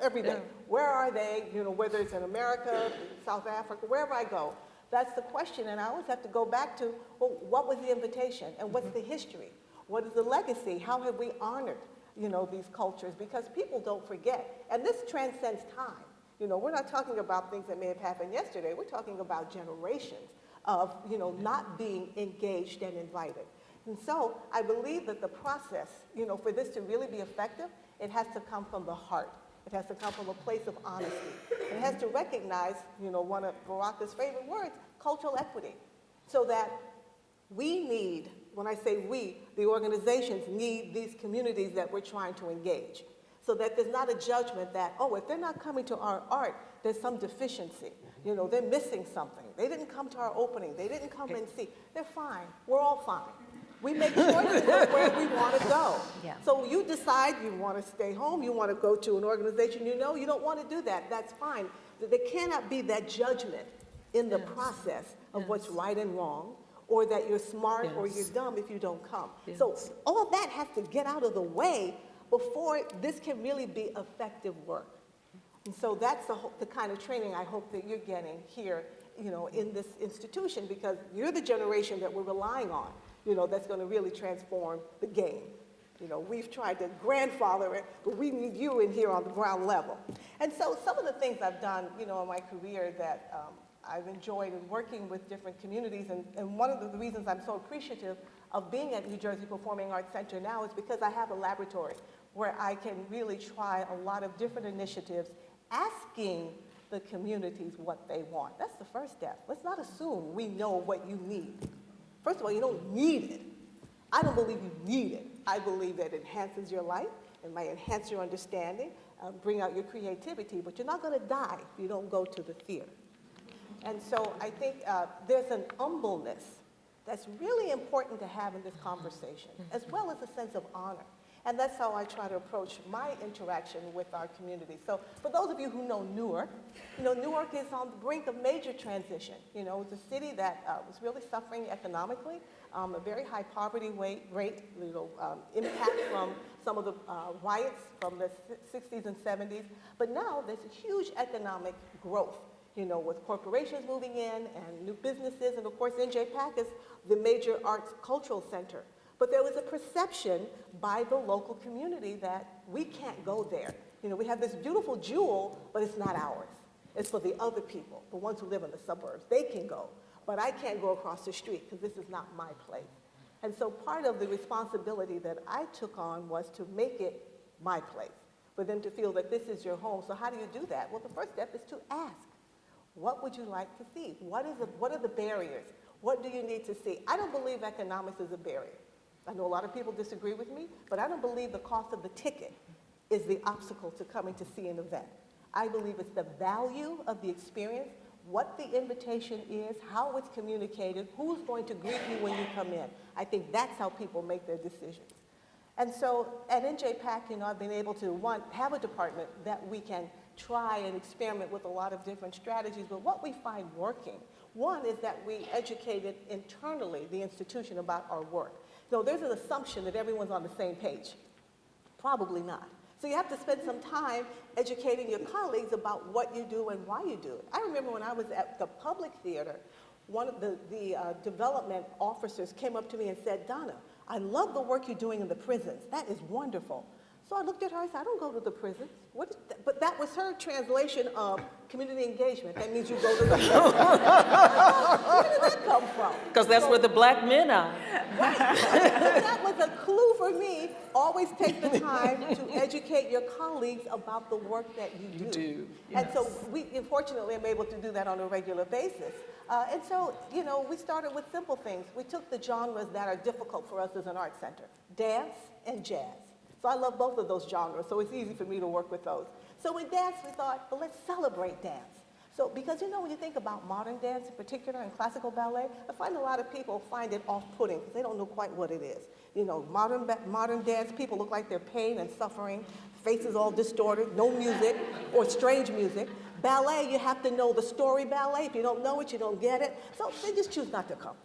every day. Where are they, whether it's in America, South Africa, wherever I go. That's the question, and I always have to go back to, well, what was the invitation, and what's the history? What is the legacy? How have we honored, these cultures? Because people don't forget, and this transcends time. We're not talking about things that may have happened yesterday. We're talking about generations of, not being engaged and invited. And so I believe that the process, for this to really be effective, it has to come from the heart. It has to come from a place of honesty. It has to recognize, one of Baraka's favorite words, cultural equity, so that we need, when I say we, the organizations need these communities that we're trying to engage, so that there's not a judgment that, oh, if they're not coming to our art, there's some deficiency. They're missing something. They didn't come to our opening. They didn't come and see. They're fine. We're all fine. We make choices of where we want to go. Yeah. So you decide you want to stay home, you want to go to an organization, you don't want to do that. That's fine. There cannot be that judgment in the process of what's right and wrong, or that you're smart or you're dumb if you don't come. So all of that has to get out of the way before this can really be effective work. And so that's the kind of training I hope that you're getting here, in this institution, because you're the generation that we're relying on, that's going to really transform the game. We've tried to grandfather it, but we need you in here on the ground level. And so some of the things I've done, in my career that I've enjoyed in working with different communities, and one of the reasons I'm so appreciative of being at New Jersey Performing Arts Center now is because I have a laboratory where I can really try a lot of different initiatives, asking the communities what they want. That's the first step. Let's not assume we know what you need. First of all, you don't need it. I don't believe you need it. I believe that it enhances your life, it might enhance your understanding, bring out your creativity, but you're not going to die if you don't go to the theater. And so I think there's an humbleness that's really important to have in this conversation, as well as a sense of honor. And that's how I try to approach my interaction with our community. So for those of you who know Newark, Newark is on the brink of major transition. It's a city that was really suffering economically, a very high poverty rate, impact from some of the riots from the 60s and 70s. But now there's a huge economic growth, with corporations moving in and new businesses. And of course, NJPAC is the major arts cultural center. But there was a perception by the local community that we can't go there. We have this beautiful jewel, but it's not ours. It's for the other people, the ones who live in the suburbs. They can go, but I can't go across the street because this is not my place. And so part of the responsibility that I took on was to make it my place, for them to feel that this is your home. So how do you do that? Well, the first step is to ask, what would you like to see? What are the barriers? What do you need to see? I don't believe economics is a barrier. I know a lot of people disagree with me, but I don't believe the cost of the ticket is the obstacle to coming to see an event. I believe it's the value of the experience, what the invitation is, how it's communicated, who's going to greet you when you come in. I think that's how people make their decisions. And so at NJPAC, I've been able to, one, have a department that we can try and experiment with a lot of different strategies, but what we find working, one is that we educated internally the institution about our work. There's an assumption that everyone's on the same page. Probably not. So you have to spend some time educating your colleagues about what you do and why you do it. I remember when I was at the public theater, one of the development officers came up to me and said, "Donna, I love the work you're doing in the prisons. That is wonderful." So I looked at her and said, "I don't go to the prisons." What is that? But that was her translation of community engagement. That means you go to the prisons. Where did that come from? Because that's where the black men are. Right. That was a clue for me. Always take the time to educate your colleagues about the work that you do. Yes. And so fortunately, I'm able to do that on a regular basis. And so, we started with simple things. We took the genres that are difficult for us as an art center, dance and jazz. So I love both of those genres, so it's easy for me to work with those. So with dance, we thought, well, let's celebrate dance. So because when you think about modern dance in particular and classical ballet, I find a lot of people find it off-putting because they don't know quite what it is. Modern dance, people look like they're pain and suffering, faces all distorted, no music or strange music. Ballet, you have to know the story ballet. If you don't know it, you don't get it. So they just choose not to come.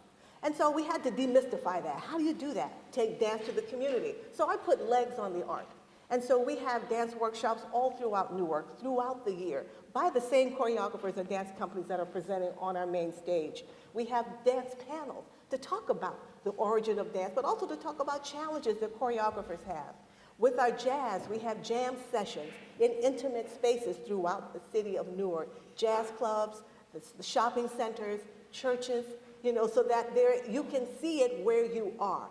And so we had to demystify that. How do you do that? Take dance to the community. So I put legs on the art. And so we have dance workshops all throughout Newark, throughout the year, by the same choreographers and dance companies that are presenting on our main stage. We have dance panels to talk about the origin of dance, but also to talk about challenges that choreographers have. With our jazz, we have jam sessions in intimate spaces throughout the city of Newark, jazz clubs, the shopping centers, churches, so that you can see it where you are.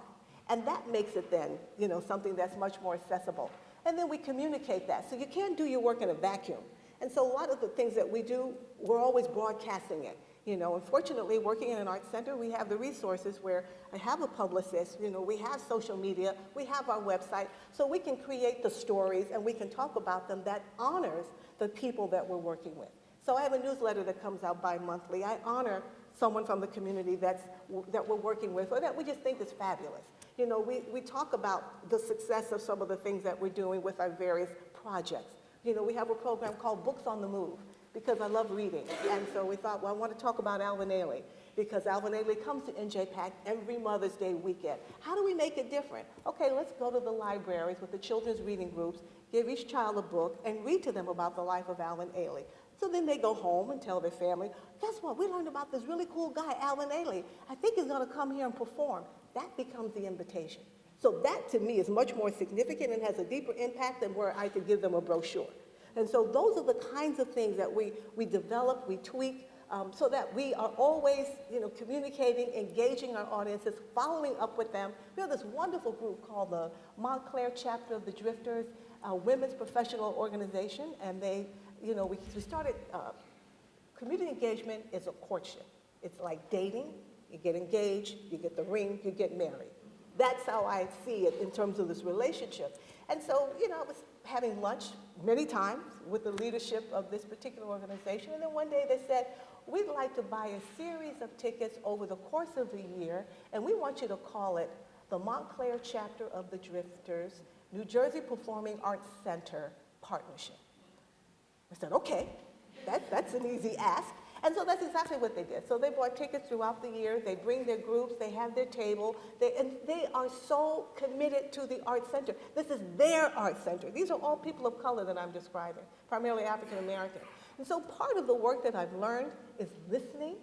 And that makes it then, something that's much more accessible. And then we communicate that. So you can't do your work in a vacuum. And so a lot of the things that we do, we're always broadcasting it. Unfortunately, working in an art center, we have the resources where I have a publicist, we have social media, we have our website, so we can create the stories and we can talk about them that honors the people that we're working with. So I have a newsletter that comes out bi-monthly. I honor someone from the community that we're working with or that we just think is fabulous. We talk about the success of some of the things that we're doing with our various projects. We have a program called Books on the Move because I love reading. And so we thought, well, I want to talk about Alvin Ailey because Alvin Ailey comes to NJPAC every Mother's Day weekend. How do we make it different? Okay, let's go to the libraries with the children's reading groups, give each child a book, and read to them about the life of Alvin Ailey. So then they go home and tell their family, guess what, we learned about this really cool guy, Alvin Ailey. I think he's gonna come here and perform. That becomes the invitation. So that to me is much more significant and has a deeper impact than where I could give them a brochure. And so those are the kinds of things that we develop, we tweak, so that we are always communicating, engaging our audiences, following up with them. We have this wonderful group called the Montclair Chapter of the Drifters, a women's professional organization, and we started, community engagement is a courtship. It's like dating, you get engaged, you get the ring, you get married. That's how I see it in terms of this relationship. And so, I was having lunch many times with the leadership of this particular organization, and then one day they said, we'd like to buy a series of tickets over the course of the year, and we want you to call it the Montclair Chapter of the Drifters, New Jersey Performing Arts Center Partnership. I said, okay, that's an easy ask. And so that's exactly what they did. So they bought tickets throughout the year, they bring their groups, they have their table, and they are so committed to the art center. This is their art center. These are all people of color that I'm describing, primarily African American. And so part of the work that I've learned is listening,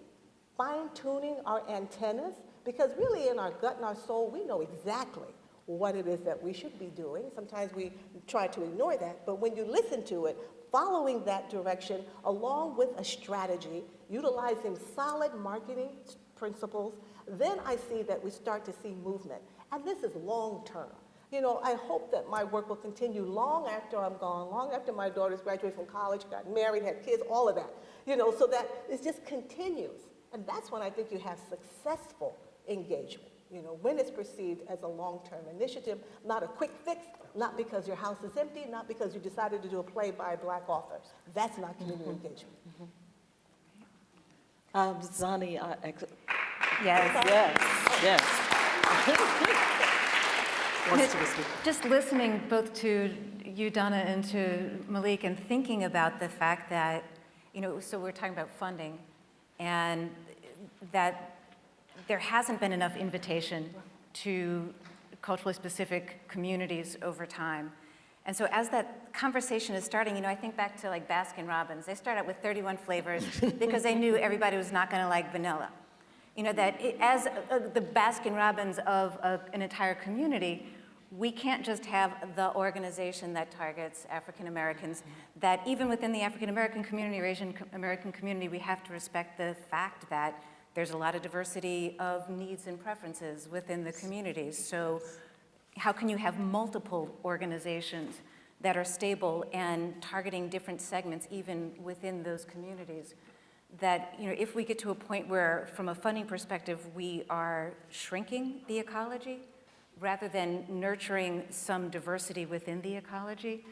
fine-tuning our antennas, because really in our gut and our soul, we know exactly what it is that we should be doing. Sometimes we try to ignore that, but when you listen to it, following that direction along with a strategy, utilizing solid marketing principles, then I see that we start to see movement. And this is long term. I hope that my work will continue long after I'm gone, long after my daughters graduated from college, got married, had kids, all of that, so that it just continues. And that's when I think you have successful engagement. When it's perceived as a long-term initiative, not a quick fix, not because your house is empty, not because you decided to do a play by a Black author. That's not community engagement. ZANNIE, Yes. Yes. Just listening both to you, Donna, and to Malik, and thinking about the fact that, so we're talking about funding, and that there hasn't been enough invitation to culturally specific communities over time. And so as that conversation is starting, I think back to like Baskin Robbins. They start out with 31 flavors because they knew everybody was not gonna like vanilla. As the Baskin Robbins of an entire community, we can't just have the organization that targets African Americans, that even within the African American community or Asian American community, we have to respect the fact that there's a lot of diversity of needs and preferences within the communities. So how can you have multiple organizations that are stable and targeting different segments even within those communities? That, if we get to a point where, from a funding perspective, we are shrinking the ecology rather than nurturing some diversity within the ecology,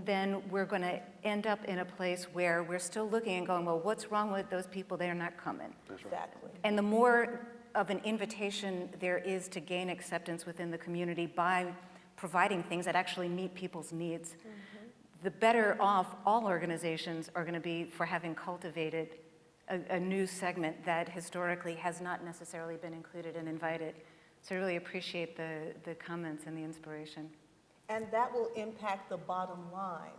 then we're going to end up in a place where we're still looking and going, well, what's wrong with those people? They're not coming. That's right. Exactly. And the more of an invitation there is to gain acceptance within the community by providing things that actually meet people's needs, the better off all organizations are going to be for having cultivated a new segment that historically has not necessarily been included and invited. So I really appreciate the comments and the inspiration. And that will impact the bottom line,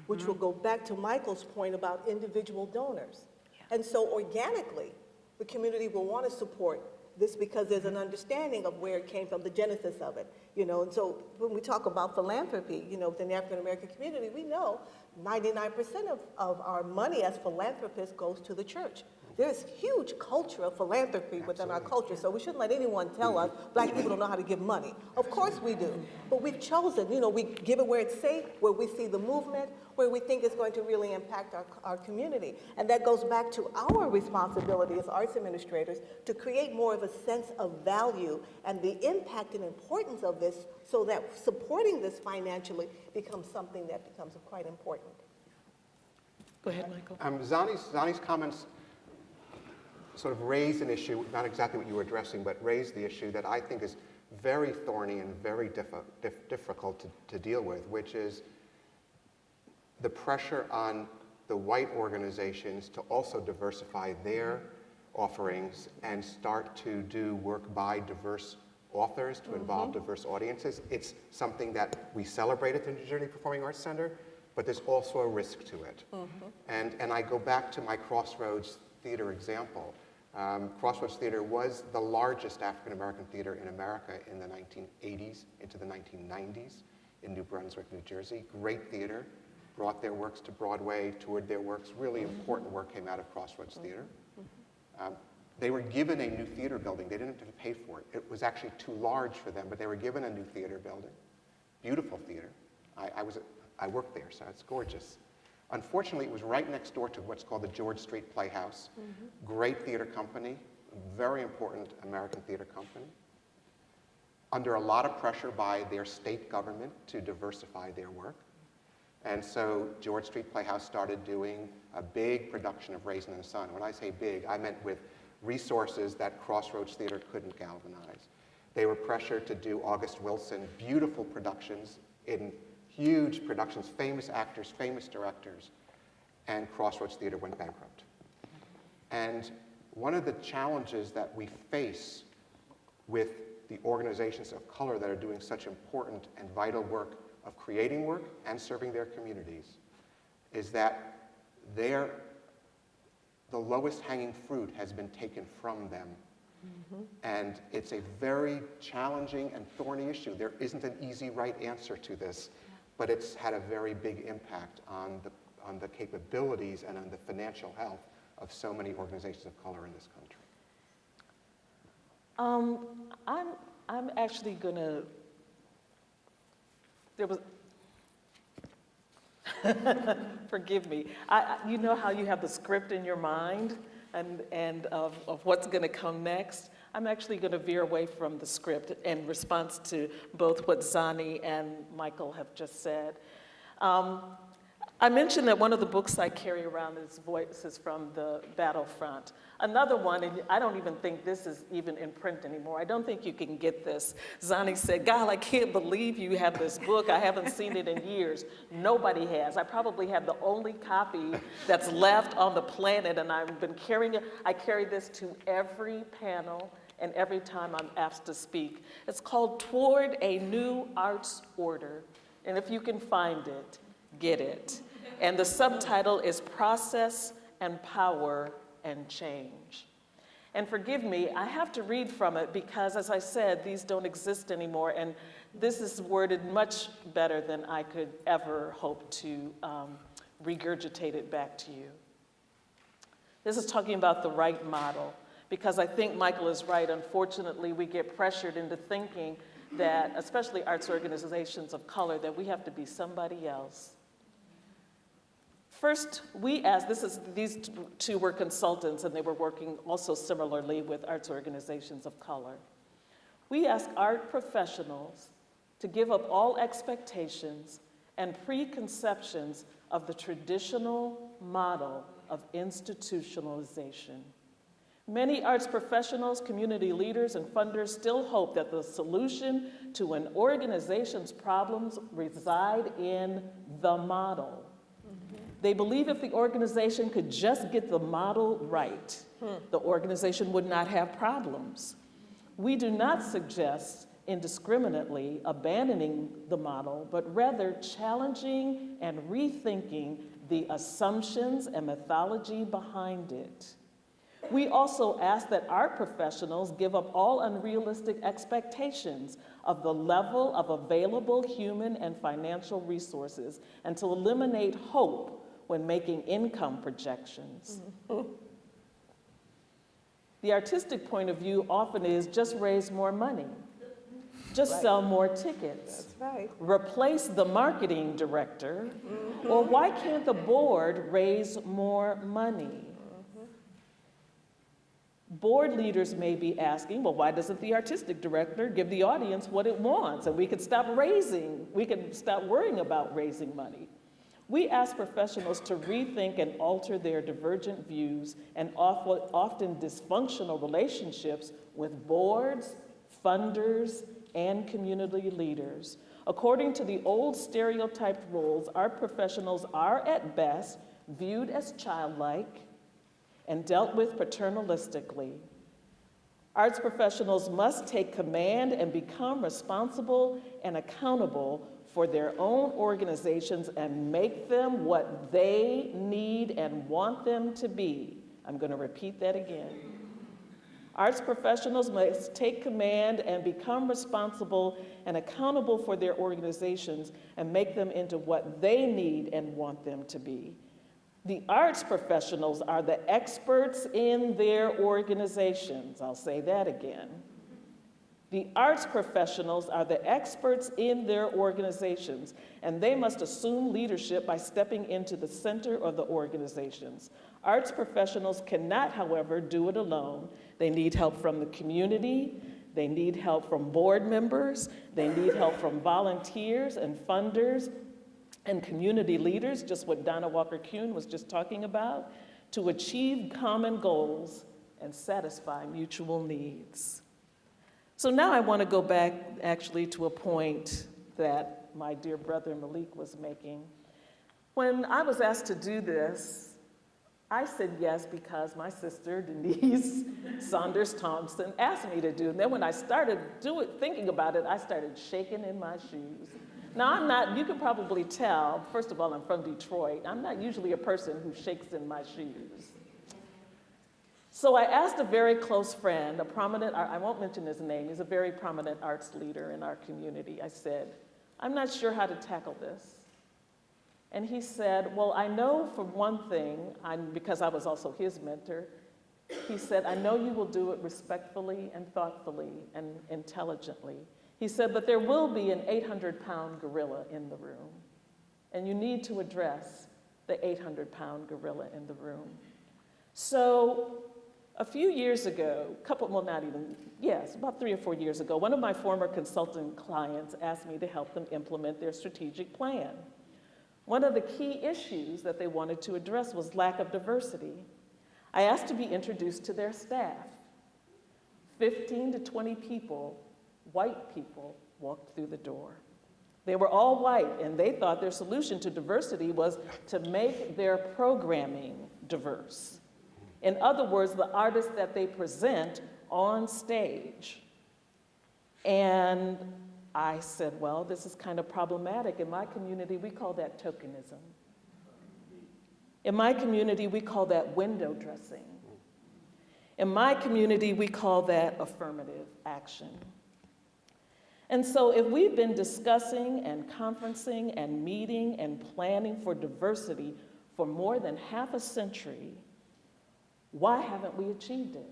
which will go back to Michael's point about individual donors. And so organically, the community will want to support this because there's an understanding of where it came from, the genesis of it, you know. And so when we talk about philanthropy, you know, within the African American community, we know 99% of our money as philanthropists goes to the church. There's huge culture of philanthropy within our culture, so we shouldn't let anyone tell us black people don't know how to give money. Of course we do, but we've chosen, you know, we give it where it's safe, where we see the movement, where we think it's going to really impact our community. And that goes back to our responsibility as arts administrators to create more of a sense of value and the impact and importance of this so that supporting this financially becomes something that becomes quite important. Go ahead, Michael. ZANNIE's comments sort of raise an issue, not exactly what you were addressing, but raise the issue that I think is very thorny and very difficult to deal with, which is the pressure on the white organizations to also diversify their offerings and start to do work by diverse authors to involve diverse audiences. It's something that we celebrate at the New Jersey Performing Arts Center, but there's also a risk to it. And I go back to my Crossroads Theater example. Crossroads Theater was the largest African American theater in America in the 1980s into the 1990s in New Brunswick, New Jersey. Great theater, brought their works to Broadway, toured their works. Really important work came out of Crossroads Theater. They were given a new theater building. They didn't have to pay for it. It was actually too large for them, but they were given a new theater building. Beautiful theater. I worked there, so it's gorgeous. Unfortunately, it was right next door to what's called the George Street Playhouse. Great theater company, very important American theater company. Under a lot of pressure by their state government to diversify their work. And so George Street Playhouse started doing a big production of Raisin in the Sun. When I say big, I meant with resources that Crossroads Theater couldn't galvanize. They were pressured to do August Wilson, beautiful productions in huge productions, famous actors, famous directors, and Crossroads Theater went bankrupt. And one of the challenges that we face with the organizations of color that are doing such important and vital work of creating work and serving their communities is that the lowest hanging fruit has been taken from them. And it's a very challenging and thorny issue. There isn't an easy right answer to this, but it's had a very big impact on the capabilities and on the financial health of so many organizations of color in this country. I'm actually gonna, forgive me. You know how you have the script in your mind and of what's gonna come next? I'm actually gonna veer away from the script in response to both what ZANNIE and Michael have just said. I mentioned that one of the books I carry around is Voices from the Battlefront. Another one, and I don't even think this is even in print anymore. I don't think you can get this. ZANNIE said, "God, I can't believe you have this book. I haven't seen it in years." Nobody has. I probably have the only copy that's left on the planet, and I've been carrying it. I carry this to every panel and every time I'm asked to speak. It's called Toward a New Arts Order, and if you can find it, get it. And the subtitle is Process and Power and Change. And forgive me, I have to read from it because, as I said, these don't exist anymore, and this is worded much better than I could ever hope to regurgitate it back to you. This is talking about the right model, because I think Michael is right. Unfortunately, we get pressured into thinking that, especially arts organizations of color, that we have to be somebody else. First, these two were consultants, and they were working also similarly with arts organizations of color. We ask art professionals to give up all expectations and preconceptions of the traditional model of institutionalization. Many arts professionals, community leaders, and funders still hope that the solution to an organization's problems reside in the model. They believe if the organization could just get the model right, the organization would not have problems. We do not suggest indiscriminately abandoning the model, but rather challenging and rethinking the assumptions and mythology behind it. We also ask that art professionals give up all unrealistic expectations of the level of available human and financial resources and to eliminate hope when making income projections. The artistic point of view often is just raise more money, just sell more tickets, That's right. replace the marketing director, or why can't the board raise more money? Board leaders may be asking, well, why doesn't the artistic director give the audience what it wants? And we could stop worrying about raising money. We ask professionals to rethink and alter their divergent views and often dysfunctional relationships with boards, funders, and community leaders. According to the old stereotyped roles, art professionals are at best viewed as childlike and dealt with paternalistically. Arts professionals must take command and become responsible and accountable for their own organizations and make them what they need and want them to be. I'm going to repeat that again. Arts professionals must take command and become responsible and accountable for their organizations and make them into what they need and want them to be. The arts professionals are the experts in their organizations. I'll say that again. The arts professionals are the experts in their organizations, and they must assume leadership by stepping into the center of the organizations. Arts professionals cannot, however, do it alone. They need help from the community, they need help from board members, they need help from volunteers and funders and community leaders, just what Donna Walker-Kuhn was just talking about, to achieve common goals and satisfy mutual needs. So now I want to go back actually to a point that my dear brother Malik was making. When I was asked to do this, I said yes because my sister Denise Saunders Thompson asked me to do it. And then when I started thinking about it, I started shaking in my shoes. Now I'm not, you can probably tell, first of all, I'm from Detroit. I'm not usually a person who shakes in my shoes. So I asked a very close friend, a prominent, I won't mention his name, he's a very prominent arts leader in our community. I said, I'm not sure how to tackle this. And he said, well, I know for one thing, because I was also his mentor, he said, I know you will do it respectfully and thoughtfully and intelligently. He said, but there will be an 800-pound gorilla in the room, and you need to address the 800-pound gorilla in the room. So a few years ago, about 3 or 4 years ago, one of my former consultant clients asked me to help them implement their strategic plan. One of the key issues that they wanted to address was lack of diversity. I asked to be introduced to their staff. 15 to 20 people, white people, walked through the door. They were all white, and they thought their solution to diversity was to make their programming diverse. In other words, the artists that they present on stage. And I said, well, this is kind of problematic. In my community, we call that tokenism. In my community, we call that window dressing. In my community, we call that affirmative action. And so if we've been discussing and conferencing and meeting and planning for diversity for more than half a century, why haven't we achieved it?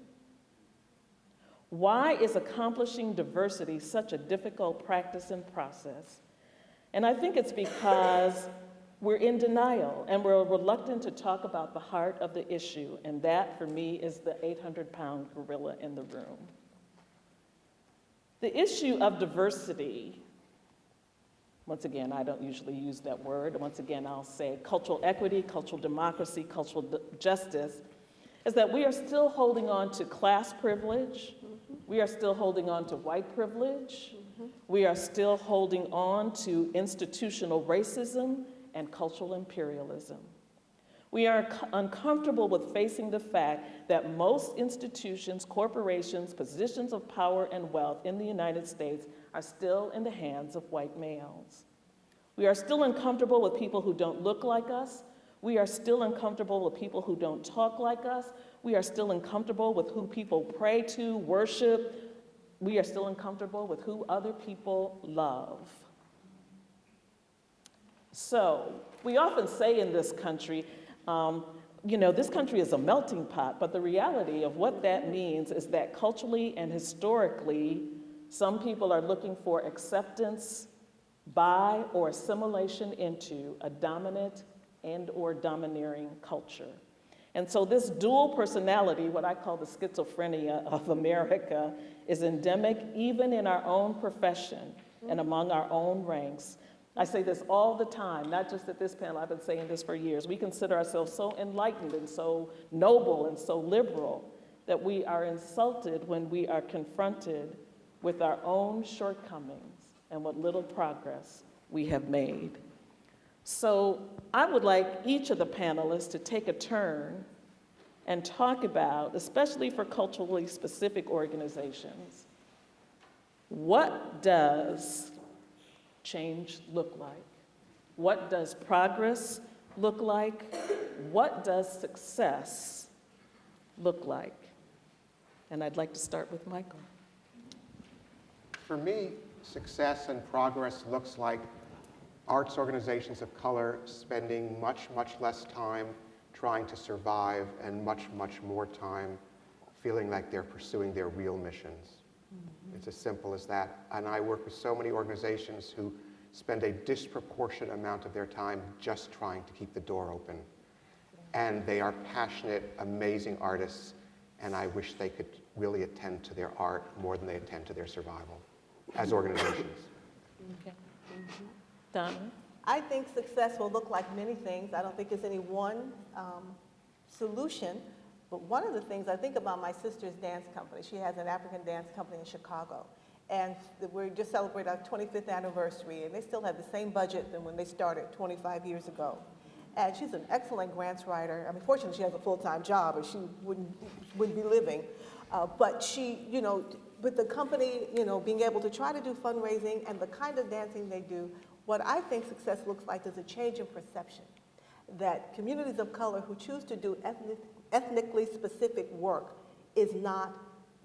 Why is accomplishing diversity such a difficult practice and process? And I think it's because we're in denial and we're reluctant to talk about the heart of the issue, and that, for me, is the 800-pound gorilla in the room. The issue of diversity, once again, I don't usually use that word. Once again, I'll say cultural equity, cultural democracy, cultural justice, is that we are still holding on to class privilege. We are still holding on to white privilege. We are still holding on to institutional racism and cultural imperialism. We are uncomfortable with facing the fact that most institutions, corporations, positions of power and wealth in the United States are still in the hands of white males. We are still uncomfortable with people who don't look like us. We are still uncomfortable with people who don't talk like us. We are still uncomfortable with who people pray to, worship. We are still uncomfortable with who other people love. So, we often say in this country, this country is a melting pot, but the reality of what that means is that culturally and historically, some people are looking for acceptance by or assimilation into a dominant and or domineering culture. And so this dual personality, what I call the schizophrenia of America, is endemic even in our own profession and among our own ranks. I say this all the time, not just at this panel, I've been saying this for years. We consider ourselves so enlightened and so noble and so liberal that we are insulted when we are confronted with our own shortcomings and what little progress we have made. So I would like each of the panelists to take a turn and talk about, especially for culturally specific organizations, what does change look like? What does progress look like? What does success look like? And I'd like to start with Michael. For me, success and progress looks like arts organizations of color spending much, much less time trying to survive and much, much more time feeling like they're pursuing their real missions. It's as simple as that. And I work with so many organizations who spend a disproportionate amount of their time just trying to keep the door open. And they are passionate, amazing artists, and I wish they could really attend to their art more than they attend to their survival as organizations. Okay. Donna? I think success will look like many things. I don't think there's any one solution. But one of the things I think about my sister's dance company, she has an African dance company in Chicago. And we just celebrated our 25th anniversary, and they still have the same budget than when they started 25 years ago. And she's an excellent grants writer. I mean, fortunately, she has a full-time job, or she wouldn't be living. But she, with the company, being able to try to do fundraising and the kind of dancing they do, what I think success looks like is a change in perception. That communities of color who choose to do ethnically specific work is not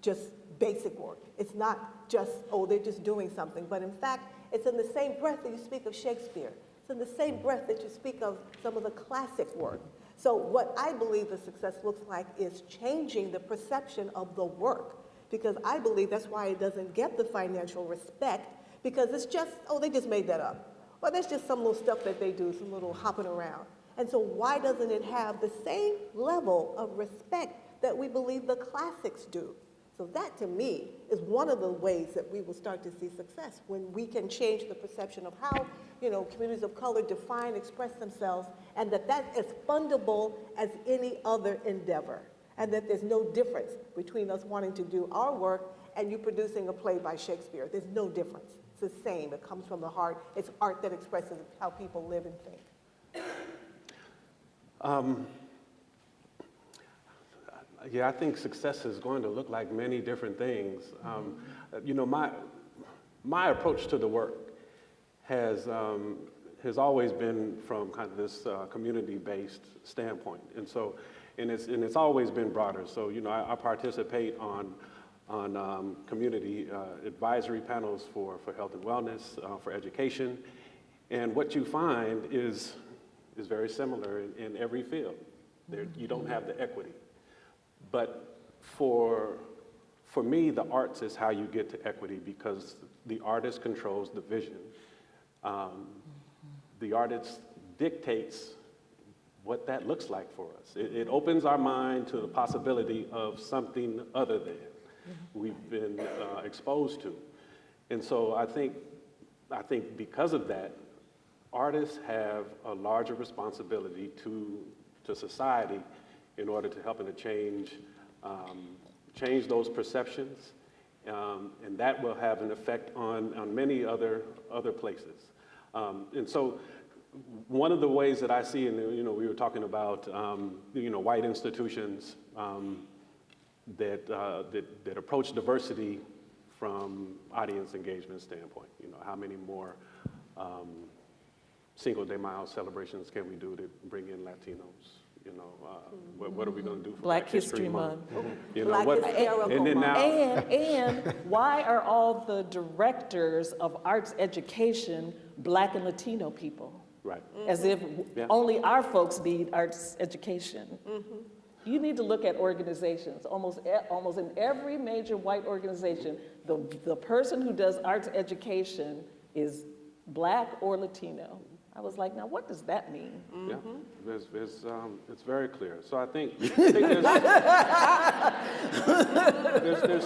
just basic work. It's not just, they're just doing something. But in fact, it's in the same breath that you speak of Shakespeare. It's in the same breath that you speak of some of the classic work. So what I believe the success looks like is changing the perception of the work. Because I believe that's why it doesn't get the financial respect, because it's just, they just made that up. Or there's just some little stuff that they do, some little hopping around. And so why doesn't it have the same level of respect that we believe the classics do? So that, to me, is one of the ways that we will start to see success, when we can change the perception of how, communities of color define, express themselves, and that is fundable as any other endeavor, and that there's no difference between us wanting to do our work and you producing a play by Shakespeare. There's no difference. It's the same. It comes from the heart. It's art that expresses how people live and think. Yeah, I think success is going to look like many different things. My approach to the work has always been from kind of this community-based standpoint, and it's always been broader. So I participate on community advisory panels for health and wellness, for education, and what you find is very similar in every field. You don't have the equity. But for me, the arts is how you get to equity, because the artist controls the vision. The artist dictates what that looks like for us. It opens our mind to the possibility of something other than we've been exposed to. And so I think because of that, artists have a larger responsibility to society in order to help and to change those perceptions, and that will have an effect on many other places. And so one of the ways that I see, and we were talking about, white institutions that approach diversity from audience engagement standpoint. How many more Cinco de Mayo celebrations can we do to bring in Latinos? What are we going to do for Black History Month? Black Hysterical and then now, And why are all the directors of arts education Black and Latino people? right? As if Yeah. only our folks need arts education. You need to look at organizations. Almost in every major white organization, the person who does arts education is Black or Latino. I was like, now what does that mean? Yeah, it's very clear. So I think, there's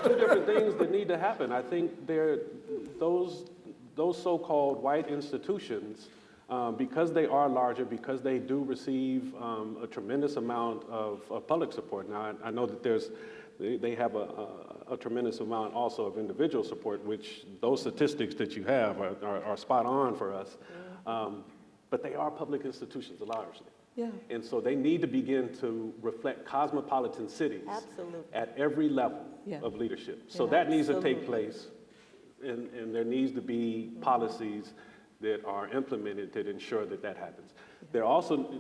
two different things that need to happen. I think those so-called white institutions, because they are larger, because they do receive a tremendous amount of public support. Now, I know that they have a tremendous amount also of individual support, which those statistics that you have are spot on for us. But they are public institutions largely. Yeah. And so they need to begin to reflect cosmopolitan cities Absolutely. at every level Yeah. of leadership. So Yeah, that needs to absolutely. take place, and there needs to be policies that are implemented that ensure that that happens. There also,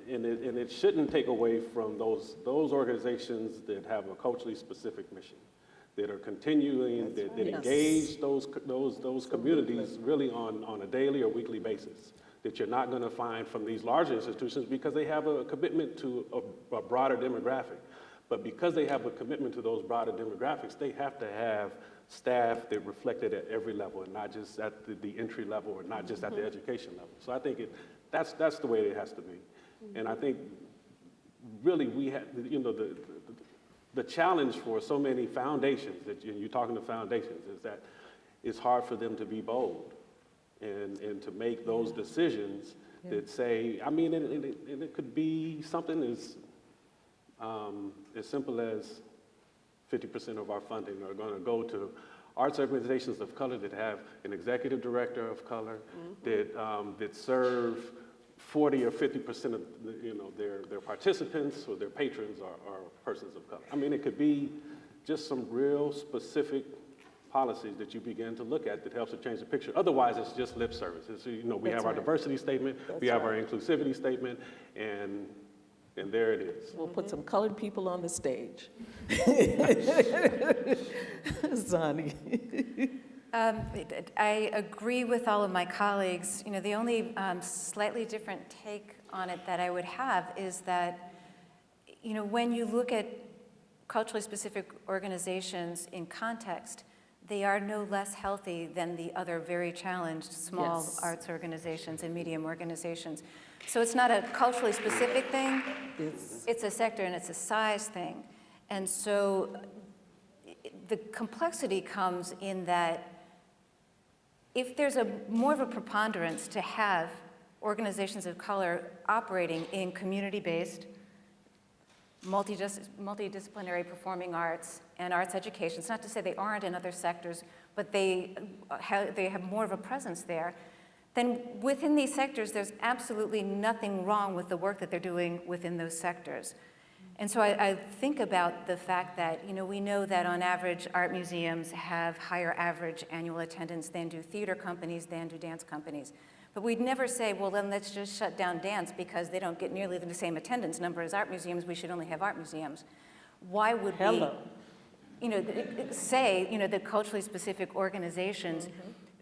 and it shouldn't take away from those organizations that have a culturally specific mission, that are continuing, that Yes. engage those communities really on a daily or weekly basis, that you're not going to find from these larger institutions because they have a commitment to a broader demographic. But because they have a commitment to those broader demographics, they have to have staff that reflect it at every level and not just at the entry level or not just at the education level. So I think that's the way it has to be. And I think really we have, the challenge for so many foundations, and you're talking to foundations, is that it's hard for them to be bold and to make those decisions that say, and it could be something as simple as 50% of our funding are going to go to arts organizations of color that have an executive director of color, that serve 40 or 50% of their participants or their patrons are persons of color. It could be just some real specific policies that you begin to look at that helps to change the picture. Otherwise, it's just lip service. We have our diversity statement, we have our inclusivity statement, and there it is. We'll put some colored people on the stage. Zannie. I agree with all of my colleagues. The only slightly different take on it that I would have is that, when you look at culturally specific organizations in context, they are no less healthy than the other very challenged small Yes. arts organizations and medium organizations. So it's not a culturally specific thing, it's a sector and it's a size thing. And so the complexity comes in that if there's more of a preponderance to have organizations of color operating in community-based, multidisciplinary performing arts and arts education, it's not to say they aren't in other sectors, but they have more of a presence there, then within these sectors, there's absolutely nothing wrong with the work that they're doing within those sectors. And so I think about the fact that, we know that on average, art museums have higher average annual attendance than do theater companies, than do dance companies. But we'd never say, well, then let's just shut down dance because they don't get nearly the same attendance number as art museums. We should only have art museums. Why would we, say, that culturally specific organizations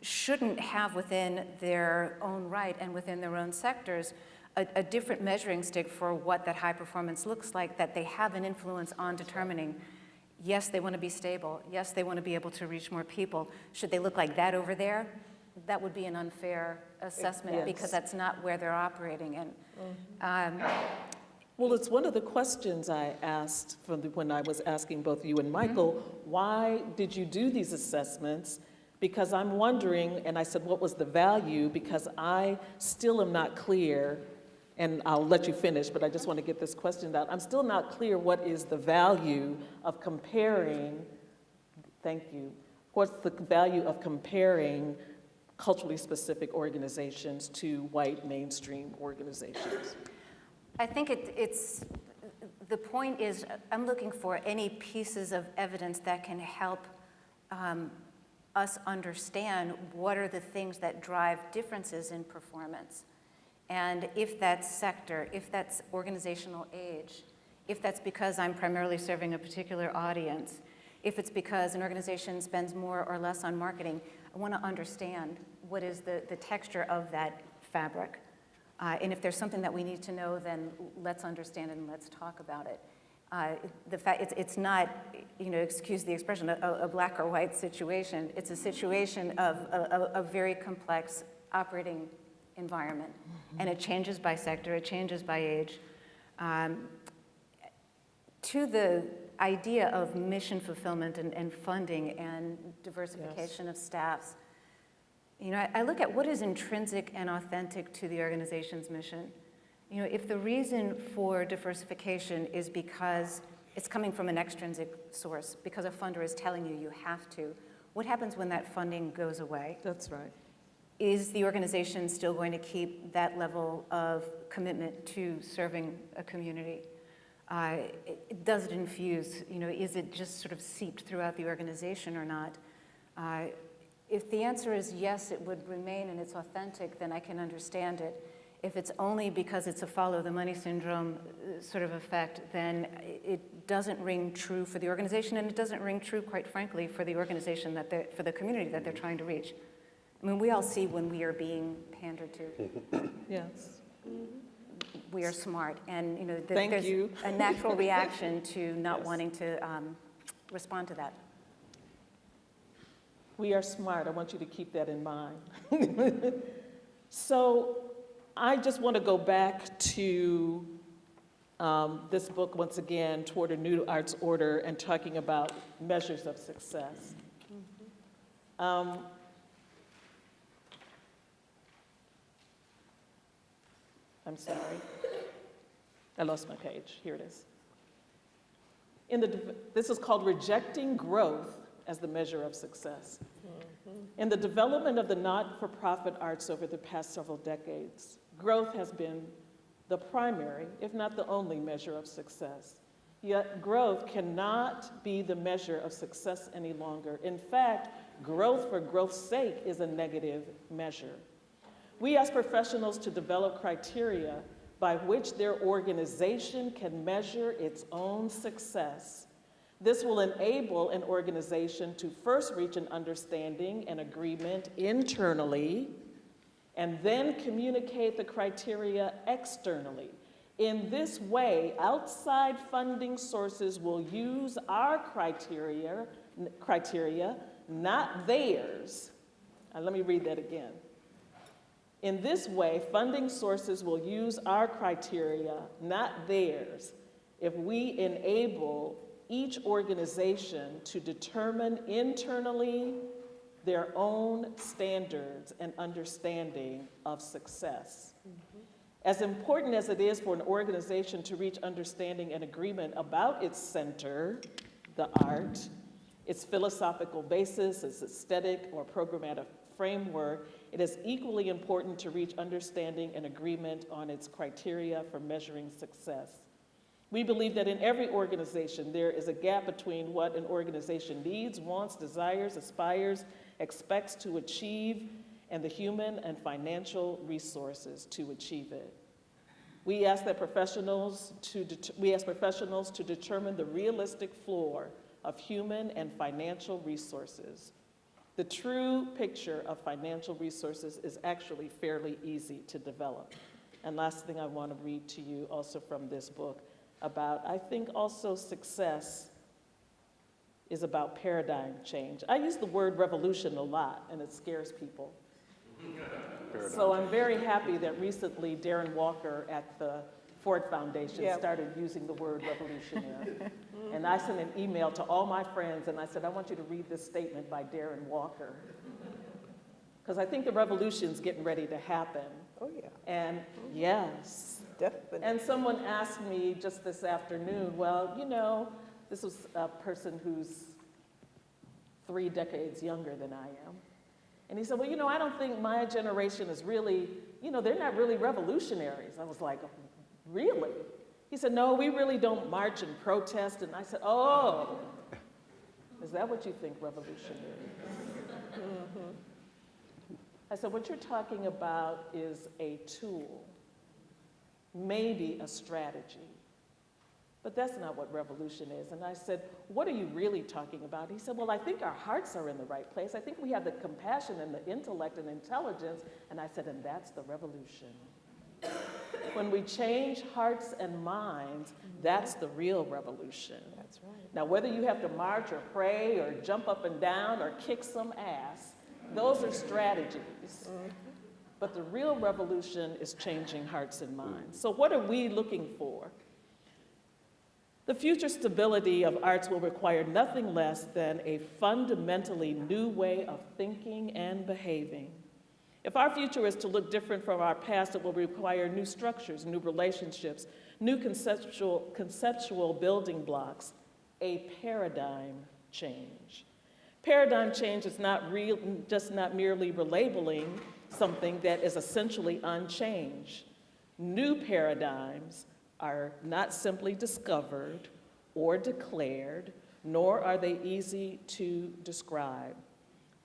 shouldn't have within their own right and within their own sectors a different measuring stick for what that high performance looks like, that they have an influence on determining, yes, they want to be stable, yes, they want to be able to reach more people. Should they look like that over there? That would be an unfair assessment because that's not where they're operating in. Well, it's one of the questions I asked when I was asking both you and Michael, why did you do these assessments? Because I'm wondering, and I said, what was the value? Because I still am not clear, and I'll let you finish, but I just want to get this question out. I'm still not clear what is the value of comparing, thank you, what's the value of comparing culturally specific organizations to white mainstream organizations? I think the point is, I'm looking for any pieces of evidence that can help us understand what are the things that drive differences in performance. And if that's sector, if that's organizational age, if that's because I'm primarily serving a particular audience, if it's because an organization spends more or less on marketing, I want to understand what is the texture of that fabric. And if there's something that we need to know, then let's understand it and let's talk about it. The fact it's not, excuse the expression, a black or white situation. It's a situation of a very complex operating environment, and it changes by sector, it changes by age. To the idea of mission fulfillment and funding and diversification of staffs, I look at what is intrinsic and authentic to the organization's mission. If the reason for diversification is because it's coming from an extrinsic source, because a funder is telling you you have to, what happens when that funding goes away? That's right. Is the organization still going to keep that level of commitment to serving a community? Does it infuse, is it just sort of seeped throughout the organization or not? If the answer is yes, it would remain and it's authentic, then I can understand it. If it's only because it's a follow the money syndrome sort of effect, then it doesn't ring true for the organization, and it doesn't ring true, quite frankly, for the organization for the community that they're trying to reach. I mean, we all see when we are being pandered to. Yes. We are smart, and Thank there's you. a natural reaction to not wanting to respond to that. We are smart. I want you to keep that in mind. So I just want to go back to this book once again, Toward a New Arts Order, and talking about measures of success. I'm sorry. I lost my page. Here it is. This is called Rejecting Growth as the Measure of Success. In the development of the not-for-profit arts over the past several decades, growth has been the primary, if not the only, measure of success. Yet growth cannot be the measure of success any longer. In fact, growth for growth's sake is a negative measure. We ask professionals to develop criteria by which their organization can measure its own success. This will enable an organization to first reach an understanding and agreement internally, and then communicate the criteria externally. In this way, outside funding sources will use our criteria, not theirs. Let me read that again. In this way, funding sources will use our criteria, not theirs, if we enable each organization to determine internally their own standards and understanding of success. As important as it is for an organization to reach understanding and agreement about its center, the art, its philosophical basis, its aesthetic or programmatic framework, it is equally important to reach understanding and agreement on its criteria for measuring success. We believe that in every organization, there is a gap between what an organization needs, wants, desires, aspires, expects to achieve, and the human and financial resources to achieve it. We ask professionals to determine the realistic floor of human and financial resources. The true picture of financial resources is actually fairly easy to develop. And last thing I want to read to you also from this book about, I think also success is about paradigm change. I use the word revolution a lot, and it scares people. So I'm very happy that recently Darren Walker at the Ford Foundation started using the word revolutionary. And I sent an email to all my friends, and I said, I want you to read this statement by Darren Walker. Because I think the revolution's getting ready to happen. Oh, yeah. And yes. Definitely. And someone asked me just this afternoon, well, this was a person who's 3 decades younger than I am. And he said, well, you know, I don't think my generation is really, you know, they're not really revolutionaries. I was like, really? He said, no, we really don't march and protest. And I said, oh, is that what you think revolutionary is? I said, what you're talking about is a tool, maybe a strategy. But that's not what revolution is. And I said, what are you really talking about? He said, well, I think our hearts are in the right place. I think we have the compassion and the intellect and intelligence. And I said, and that's the revolution. When we change hearts and minds, that's the real revolution. That's right. Now, whether you have to march or pray or jump up and down or kick some ass, those are strategies. But the real revolution is changing hearts and minds. So what are we looking for? The future stability of arts will require nothing less than a fundamentally new way of thinking and behaving. If our future is to look different from our past, it will require new structures, new relationships, new conceptual building blocks, a paradigm change. Paradigm change is just not merely relabeling something that is essentially unchanged. New paradigms are not simply discovered or declared, nor are they easy to describe.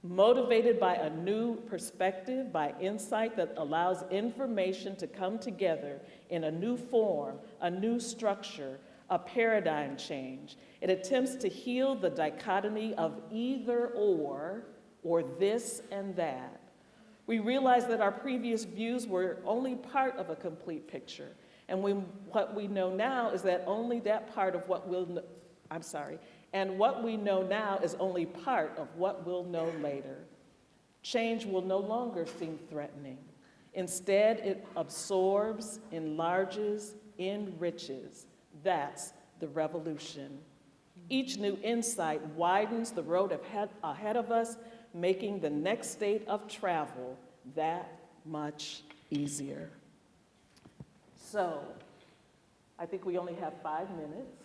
Motivated by a new perspective, by insight that allows information to come together in a new form, a new structure, a paradigm change. It attempts to heal the dichotomy of either or this and that. We realize that our previous views were only part of a complete picture. And what we know now is that only that part of what we'll, and what we know now is only part of what we'll know later. Change will no longer seem threatening. Instead, it absorbs, enlarges, enriches. That's the revolution. Each new insight widens the road ahead of us, making the next state of travel that much easier. So, I think we only have 5 minutes.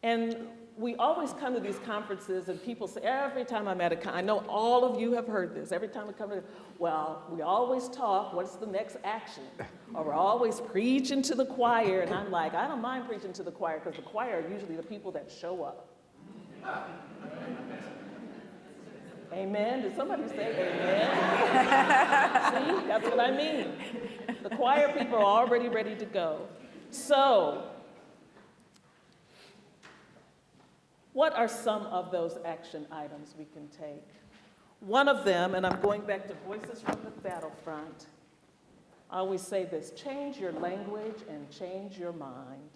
And we always come to these conferences and people say, every time I'm at a conference, I know all of you have heard this, every time we come to, well, we always talk, what's the next action? Or we're always preaching to the choir, and I'm like, I don't mind preaching to the choir, because the choir are usually the people that show up. Amen? Did somebody say amen? See, that's what I mean. The choir people are already ready to go. So, what are some of those action items we can take? One of them, and I'm going back to Voices from the Battlefront, I always say this: change your language and change your mind.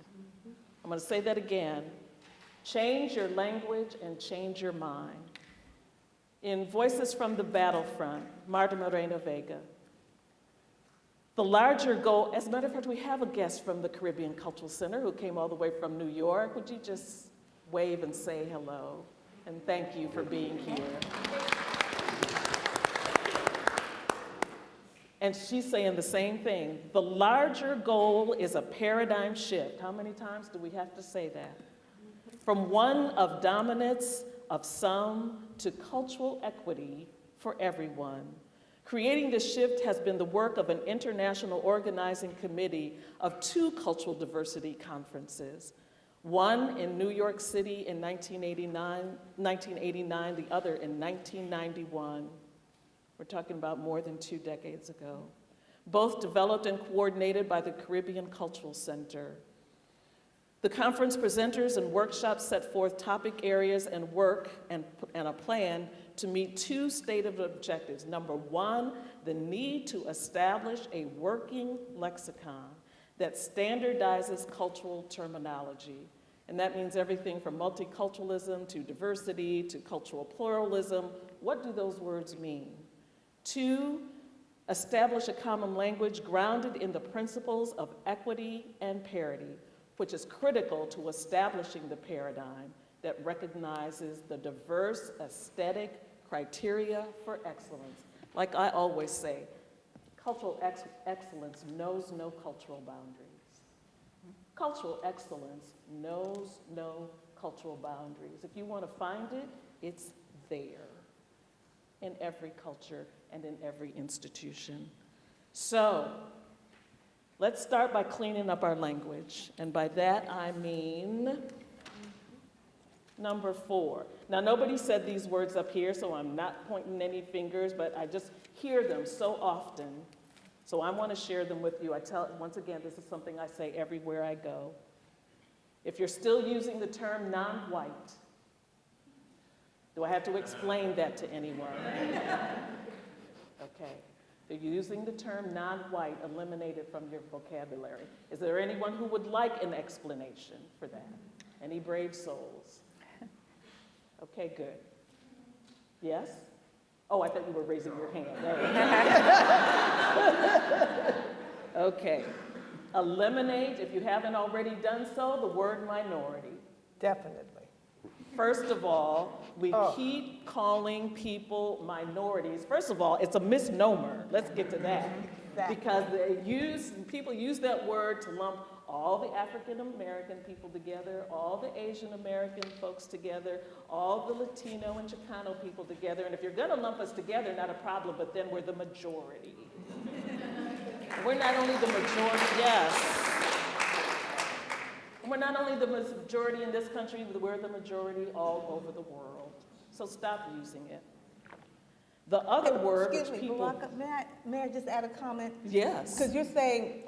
I'm going to say that again. Change your language and change your mind. In Voices from the Battlefront, Marta Moreno Vega, the larger goal, as a matter of fact, we have a guest from the Caribbean Cultural Center who came all the way from New York. Would you just wave and say hello? And thank you for being here. And she's saying the same thing. The larger goal is a paradigm shift. How many times do we have to say that? From one of dominance of some to cultural equity for everyone. Creating this shift has been the work of an international organizing committee of 2 cultural diversity conferences. One in New York City in 1989, the other in 1991. We're talking about more than 2 decades ago. Both developed and coordinated by the Caribbean Cultural Center. The conference presenters and workshops set forth topic areas and work and a plan to meet 2 stated objectives. Number 1, the need to establish a working lexicon that standardizes cultural terminology. And that means everything from multiculturalism to diversity to cultural pluralism. What do those words mean? 2, establish a common language grounded in the principles of equity and parity, which is critical to establishing the paradigm that recognizes the diverse aesthetic criteria for excellence. Like I always say, cultural excellence knows no cultural boundaries. Cultural excellence knows no cultural boundaries. If you want to find it, it's there. in every culture and in every institution. So, let's start by cleaning up our language. And by that, I mean number 4. Now, nobody said these words up here, so I'm not pointing any fingers, but I just hear them so often. So I want to share them with you. Once again, this is something I say everywhere I go. If you're still using the term non-white, do I have to explain that to anyone? Okay. If you're using the term non-white, eliminate it from your vocabulary. Is there anyone who would like an explanation for that? Any brave souls? Okay, good. Yes? Oh, I thought you were raising your hand. Okay. Eliminate, if you haven't already done so, the word minority. Definitely. First of all, we keep calling people minorities. First of all, it's a misnomer. Let's get to that. Exactly. Because people use that word to lump all the African American people together, all the Asian American folks together, all the Latino and Chicano people together. And if you're going to lump us together, not a problem, but then we're the majority. We're not only the majority, yes. We're not only the majority in this country, we're the majority all over the world. So stop using it. The other word, Excuse which me, people... Baraka, may I just add a comment? Yes. Because you're saying,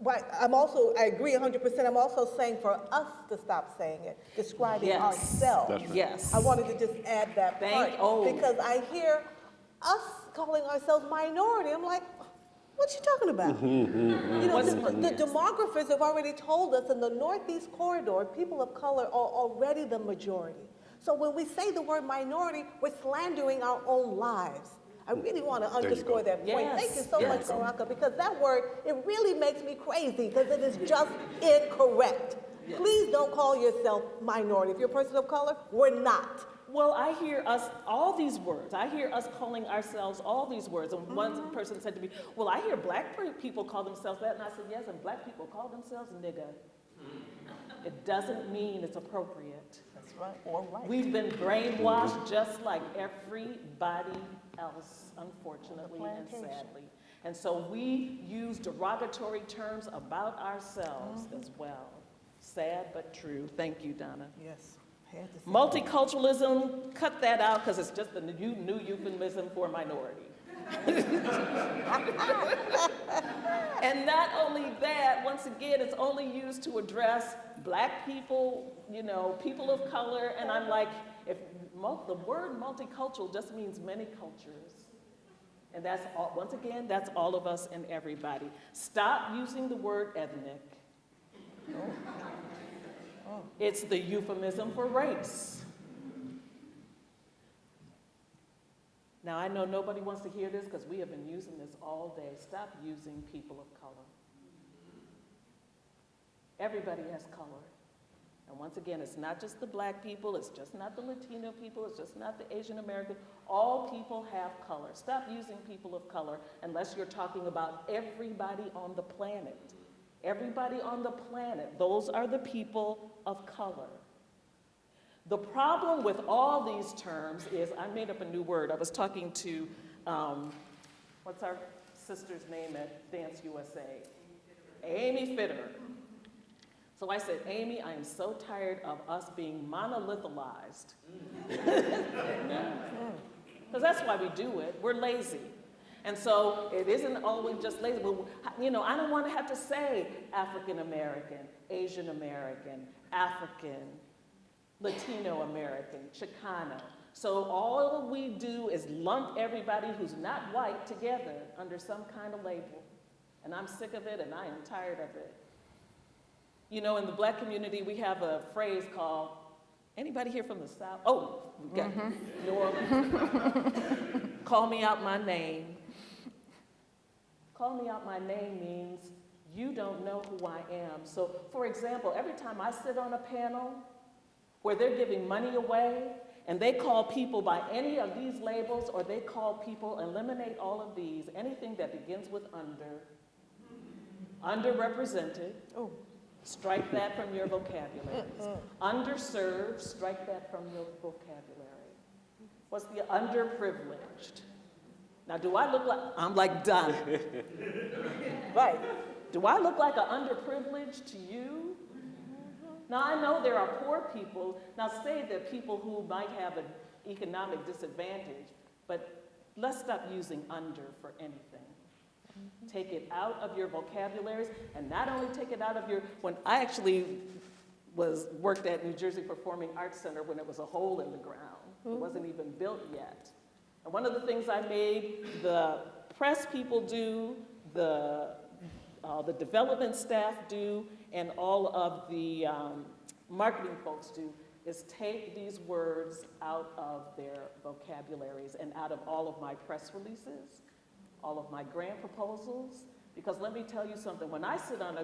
I agree 100%, I'm also saying for us to stop saying it, describing ourselves. That's right. Yes. I wanted to just add that part. Because I hear us calling ourselves minority. I'm like, what you talking about? You know, the demographers have already told us in the Northeast Corridor, people of color are already the majority. So when we say the word minority, we're slandering our own lives. I really want to underscore that point. Yes. Thank you so much, Baraka, because that word, it really makes me crazy because it is just incorrect. Yes. Please don't call yourself minority. If you're a person of color, we're not. Well, I hear us, all these words. I hear us calling ourselves all these words. And one person said to me, well, I hear black people call themselves that. And I said, yes, and black people call themselves nigga. It doesn't mean it's appropriate. That's right, or right. We've been brainwashed just like everybody else, unfortunately and sadly. And so we use derogatory terms about ourselves as well. Sad but true. Thank you, Donna. Yes. Multiculturalism, cut that out because it's just a new euphemism for minority. And not only that, once again, it's only used to address black people, you know, people of color, and I'm like, if the word multicultural just means many cultures. And that's all, once again, that's all of us and everybody. Stop using the word ethnic. It's the euphemism for race. Now, I know nobody wants to hear this because we have been using this all day. Stop using people of color. Everybody has color. And once again, it's not just the black people, it's just not the Latino people, it's just not the Asian American. All people have color. Stop using people of color unless you're talking about everybody on the planet. Everybody on the planet, those are the people of color. The problem with all these terms is, I made up a new word. I was talking to, what's our sister's name at Dance USA? Amy Fitterer. So I said, Amy, I am so tired of us being monolithalized. Because that's why we do it. We're lazy. And so it isn't always just lazy, but you know, I don't want to have to say African American, Asian American, African, Latino American, Chicano. So all we do is lump everybody who's not white together under some kind of label. And I'm sick of it and I am tired of it. You know, in the black community, we have a phrase called, anybody here from the South? Oh, we got New Orleans. Call me out my name. Call me out my name means you don't know who I am. So, for example, every time I sit on a panel where they're giving money away and they call people by any of these labels or they call people, eliminate all of these, anything that begins with underrepresented, strike that from your vocabulary. Underserved, strike that from your vocabulary. What's the underprivileged? Now, do I look like, I'm like done. Right. Do I look like an underprivileged to you? Now, I know there are poor people. Now, say that people who might have an economic disadvantage, but let's stop using under for anything. Take it out of your vocabularies, and not only take it out of your, when I actually worked at New Jersey Performing Arts Center when it was a hole in the ground. It wasn't even built yet. And one of the things I made the press people do, the development staff do, and all of the marketing folks do, is take these words out of their vocabularies and out of all of my press releases, all of my grant proposals. Because let me tell you something, when I sit on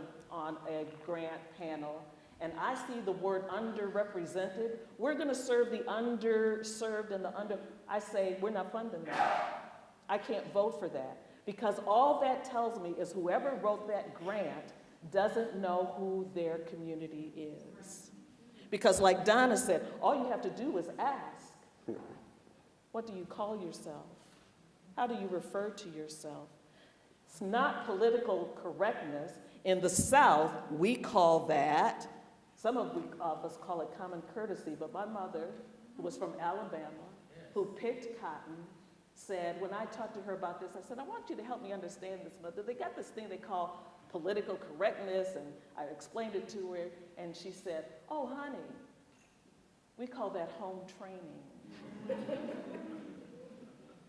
a grant panel and I see the word underrepresented, we're gonna serve the underserved and the I say, we're not funding that. I can't vote for that. Because all that tells me is whoever wrote that grant doesn't know who their community is. Because like Donna said, all you have to do is ask. What do you call yourself? How do you refer to yourself? It's not political correctness. In the South, we call that, some of us call it common courtesy, but my mother, who was from Alabama, who picked cotton, said, when I talked to her about this, I said, I want you to help me understand this, mother. They got this thing they call political correctness, and I explained it to her, and she said, oh, honey, we call that home training.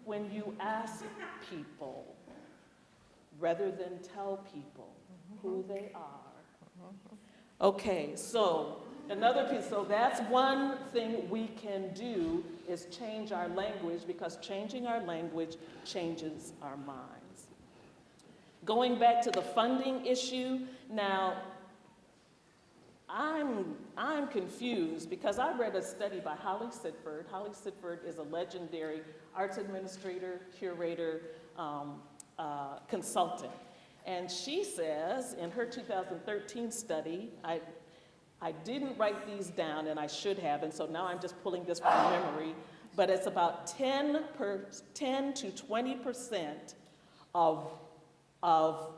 When you ask people, rather than tell people who they are. Okay, so another piece, so that's one thing we can do is change our language, because changing our language changes our minds. Going back to the funding issue, now, I'm confused because I read a study by Holly Sitford. Holly Sitford is a legendary arts administrator, curator, consultant. And she says in her 2013 study, I didn't write these down, and I should have, and so now I'm just pulling this from memory, but it's about 10 to 20% of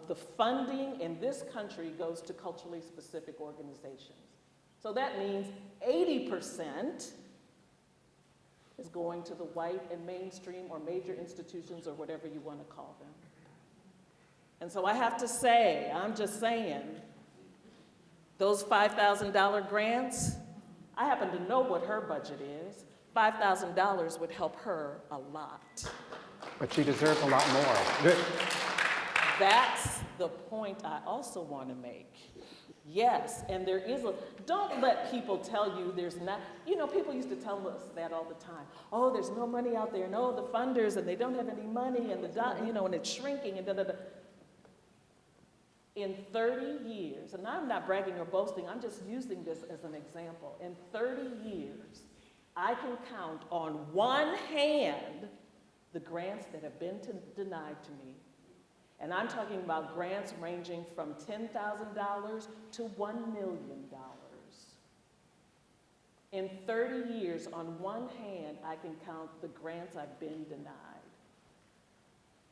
the funding in this country goes to culturally specific organizations. So that means 80% is going to the white and mainstream or major institutions or whatever you want to call them. And so I have to say, I'm just saying, those $5,000 grants, I happen to know what her budget is. $5,000 would help her a lot. But she deserves a lot more. That's the point I also want to make. Yes, and there is don't let people tell you there's not, people used to tell us that all the time. Oh, there's no money out there, no, the funders, and they don't have any money, and and it's shrinking, and da-da-da. In 30 years, and I'm not bragging or boasting, I'm just using this as an example. In 30 years, I can count on one hand the grants that have been denied to me. And I'm talking about grants ranging from $10,000 to $1 million. In 30 years, on one hand, I can count the grants I've been denied.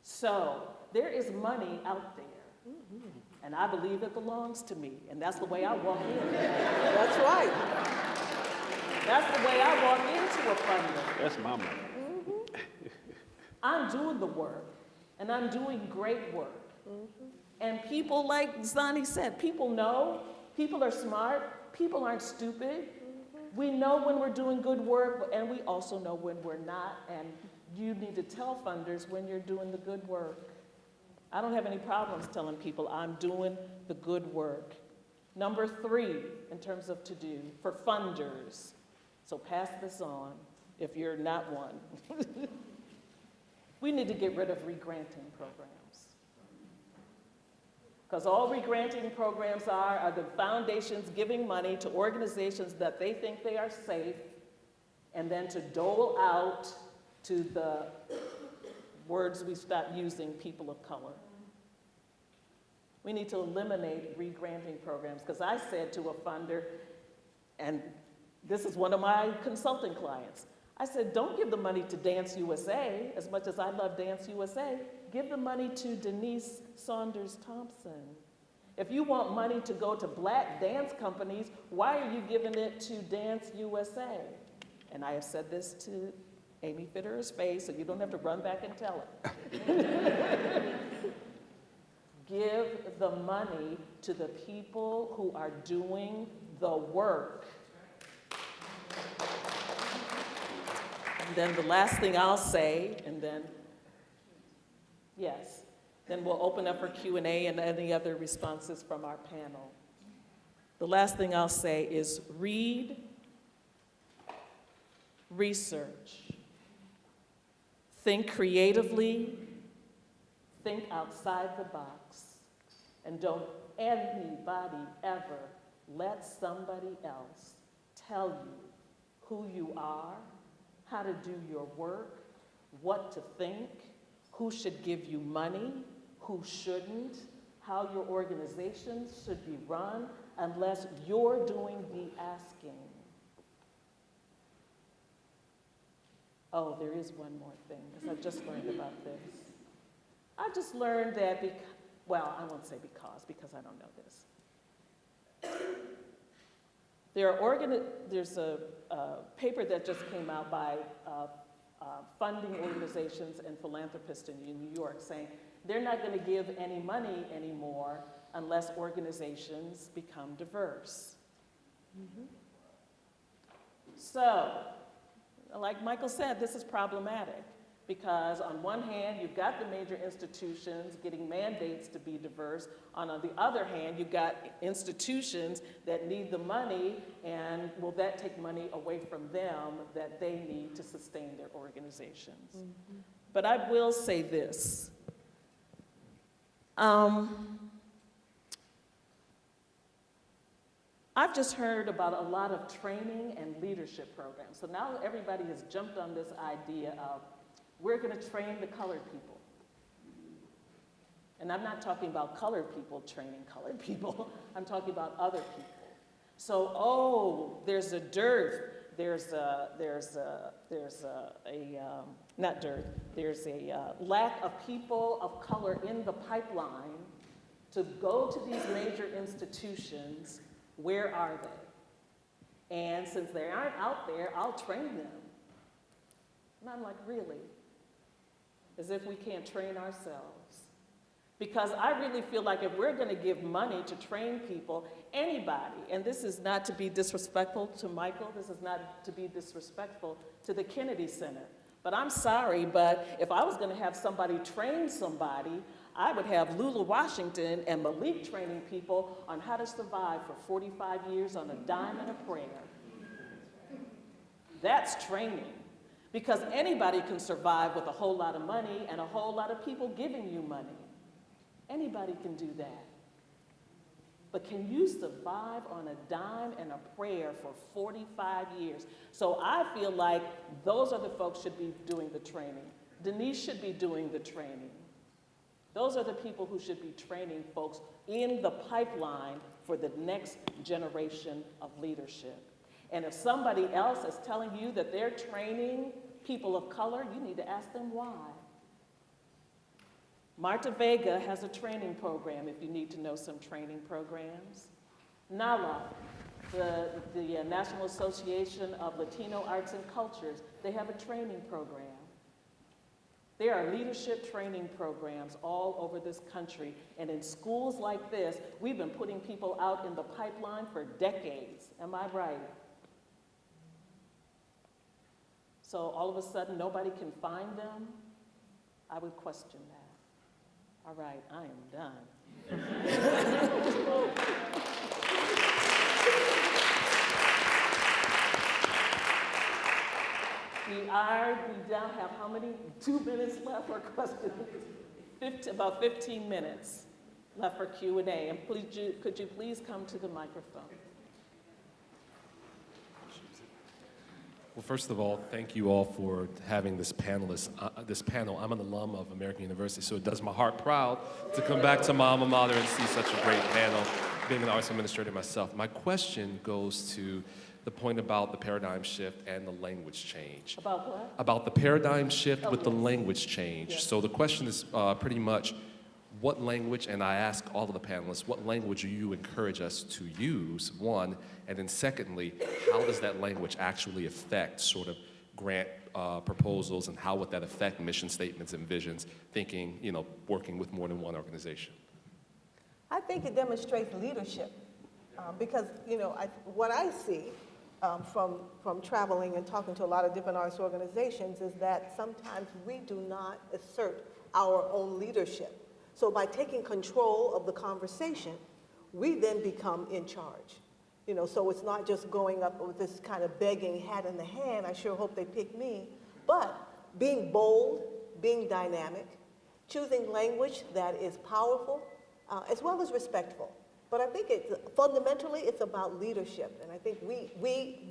So there is money out there. And I believe it belongs to me. And that's the way I walk in. That's right. That's the way I walk into a funder. That's my money. I'm doing the work, and I'm doing great work. And people, like ZANNIE said, people know, people are smart, people aren't stupid. We know when we're doing good work, and we also know when we're not, and you need to tell funders when you're doing the good work. I don't have any problems telling people I'm doing the good work. Number 3, in terms of to do, for funders, so pass this on if you're not one. We need to get rid of re-granting programs. Because all re-granting programs are the foundations giving money to organizations that they think they are safe, and then to dole out to the words we stopped using, people of color. We need to eliminate re-granting programs, because I said to a funder, and this is one of my consulting clients, I said, don't give the money to Dance USA, as much as I love Dance USA. Give the money to Denise Saunders Thompson. If you want money to go to black dance companies, why are you giving it to Dance USA? And I have said this to Amy Fitterer's face, so you don't have to run back and tell her. Give the money to the people who are doing the work. And then the last thing I'll say, and then, yes, then we'll open up for Q&A and any other responses from our panel. The last thing I'll say is read, research, think creatively, think outside the box, and don't anybody ever let somebody else tell you who you are, how to do your work, what to think, who should give you money, who shouldn't, how your organization should be run, unless you're doing the asking. Oh, there is one more thing, because I just learned about this. I just learned that, well, I won't say because I don't know this. There's a paper that just came out by funding organizations and philanthropists in New York saying they're not going to give any money anymore unless organizations become diverse. Mm-hmm. So, like Michael said, this is problematic because on one hand, you've got the major institutions getting mandates to be diverse. On the other hand, you've got institutions that need the money, and will that take money away from them that they need to sustain their organizations? Mm-hmm. But I will say this. I've just heard about a lot of training and leadership programs. So now everybody has jumped on this idea of we're going to train the colored people. And I'm not talking about colored people training colored people. I'm talking about other people. So, oh, there's a dearth. There's a lack of people of color in the pipeline to go to these major institutions. Where are they? And since they aren't out there, I'll train them. And I'm like, really? As if we can't train ourselves. Because I really feel like if we're going to give money to train people, anybody, and this is not to be disrespectful to Michael, this is not to be disrespectful to the Kennedy Center, but I'm sorry, but if I was going to have somebody train somebody, I would have Lula Washington and Malik training people on how to survive for 45 years on a dime and a prayer. That's training. Because anybody can survive with a whole lot of money and a whole lot of people giving you money. Anybody can do that. But can you survive on a dime and a prayer for 45 years? So I feel like those are the folks should be doing the training. Denise should be doing the training. Those are the people who should be training folks in the pipeline for the next generation of leadership. And if somebody else is telling you that they're training people of color, you need to ask them why. Marta Vega has a training program if you need to know some training programs. NALA, the National Association of Latino Arts and Cultures, they have a training program. There are leadership training programs all over this country, and in schools like this, we've been putting people out in the pipeline for decades. Am I right? So all of a sudden, nobody can find them? I would question that. All right, I am done. We now have how many? 2 minutes left for questions? About 15 minutes left for Q&A. And could you please come to the microphone? Well, first of all, thank you all for having this panel. I'm an alum of American University, so it does my heart proud to come back to my alma mater and see such a great panel. being an arts administrator myself, my question goes to the point about the paradigm shift and the language change. About what? About the paradigm shift with the yes. language change. Yes. So the question is pretty much, what language, and I ask all of the panelists, what language do you encourage us to use, one, and then secondly, how does that language actually affect sort of grant proposals, and how would that affect mission statements and visions, thinking, working with more than one organization? I think it demonstrates leadership because, what I see from traveling and talking to a lot of different arts organizations is that sometimes we do not assert our own leadership. So by taking control of the conversation, we then become in charge. So it's not just going up with this kind of begging hat in the hand, I sure hope they pick me, but being bold, being dynamic, choosing language that is powerful, as well as respectful. But I think fundamentally it's about leadership. And I think we,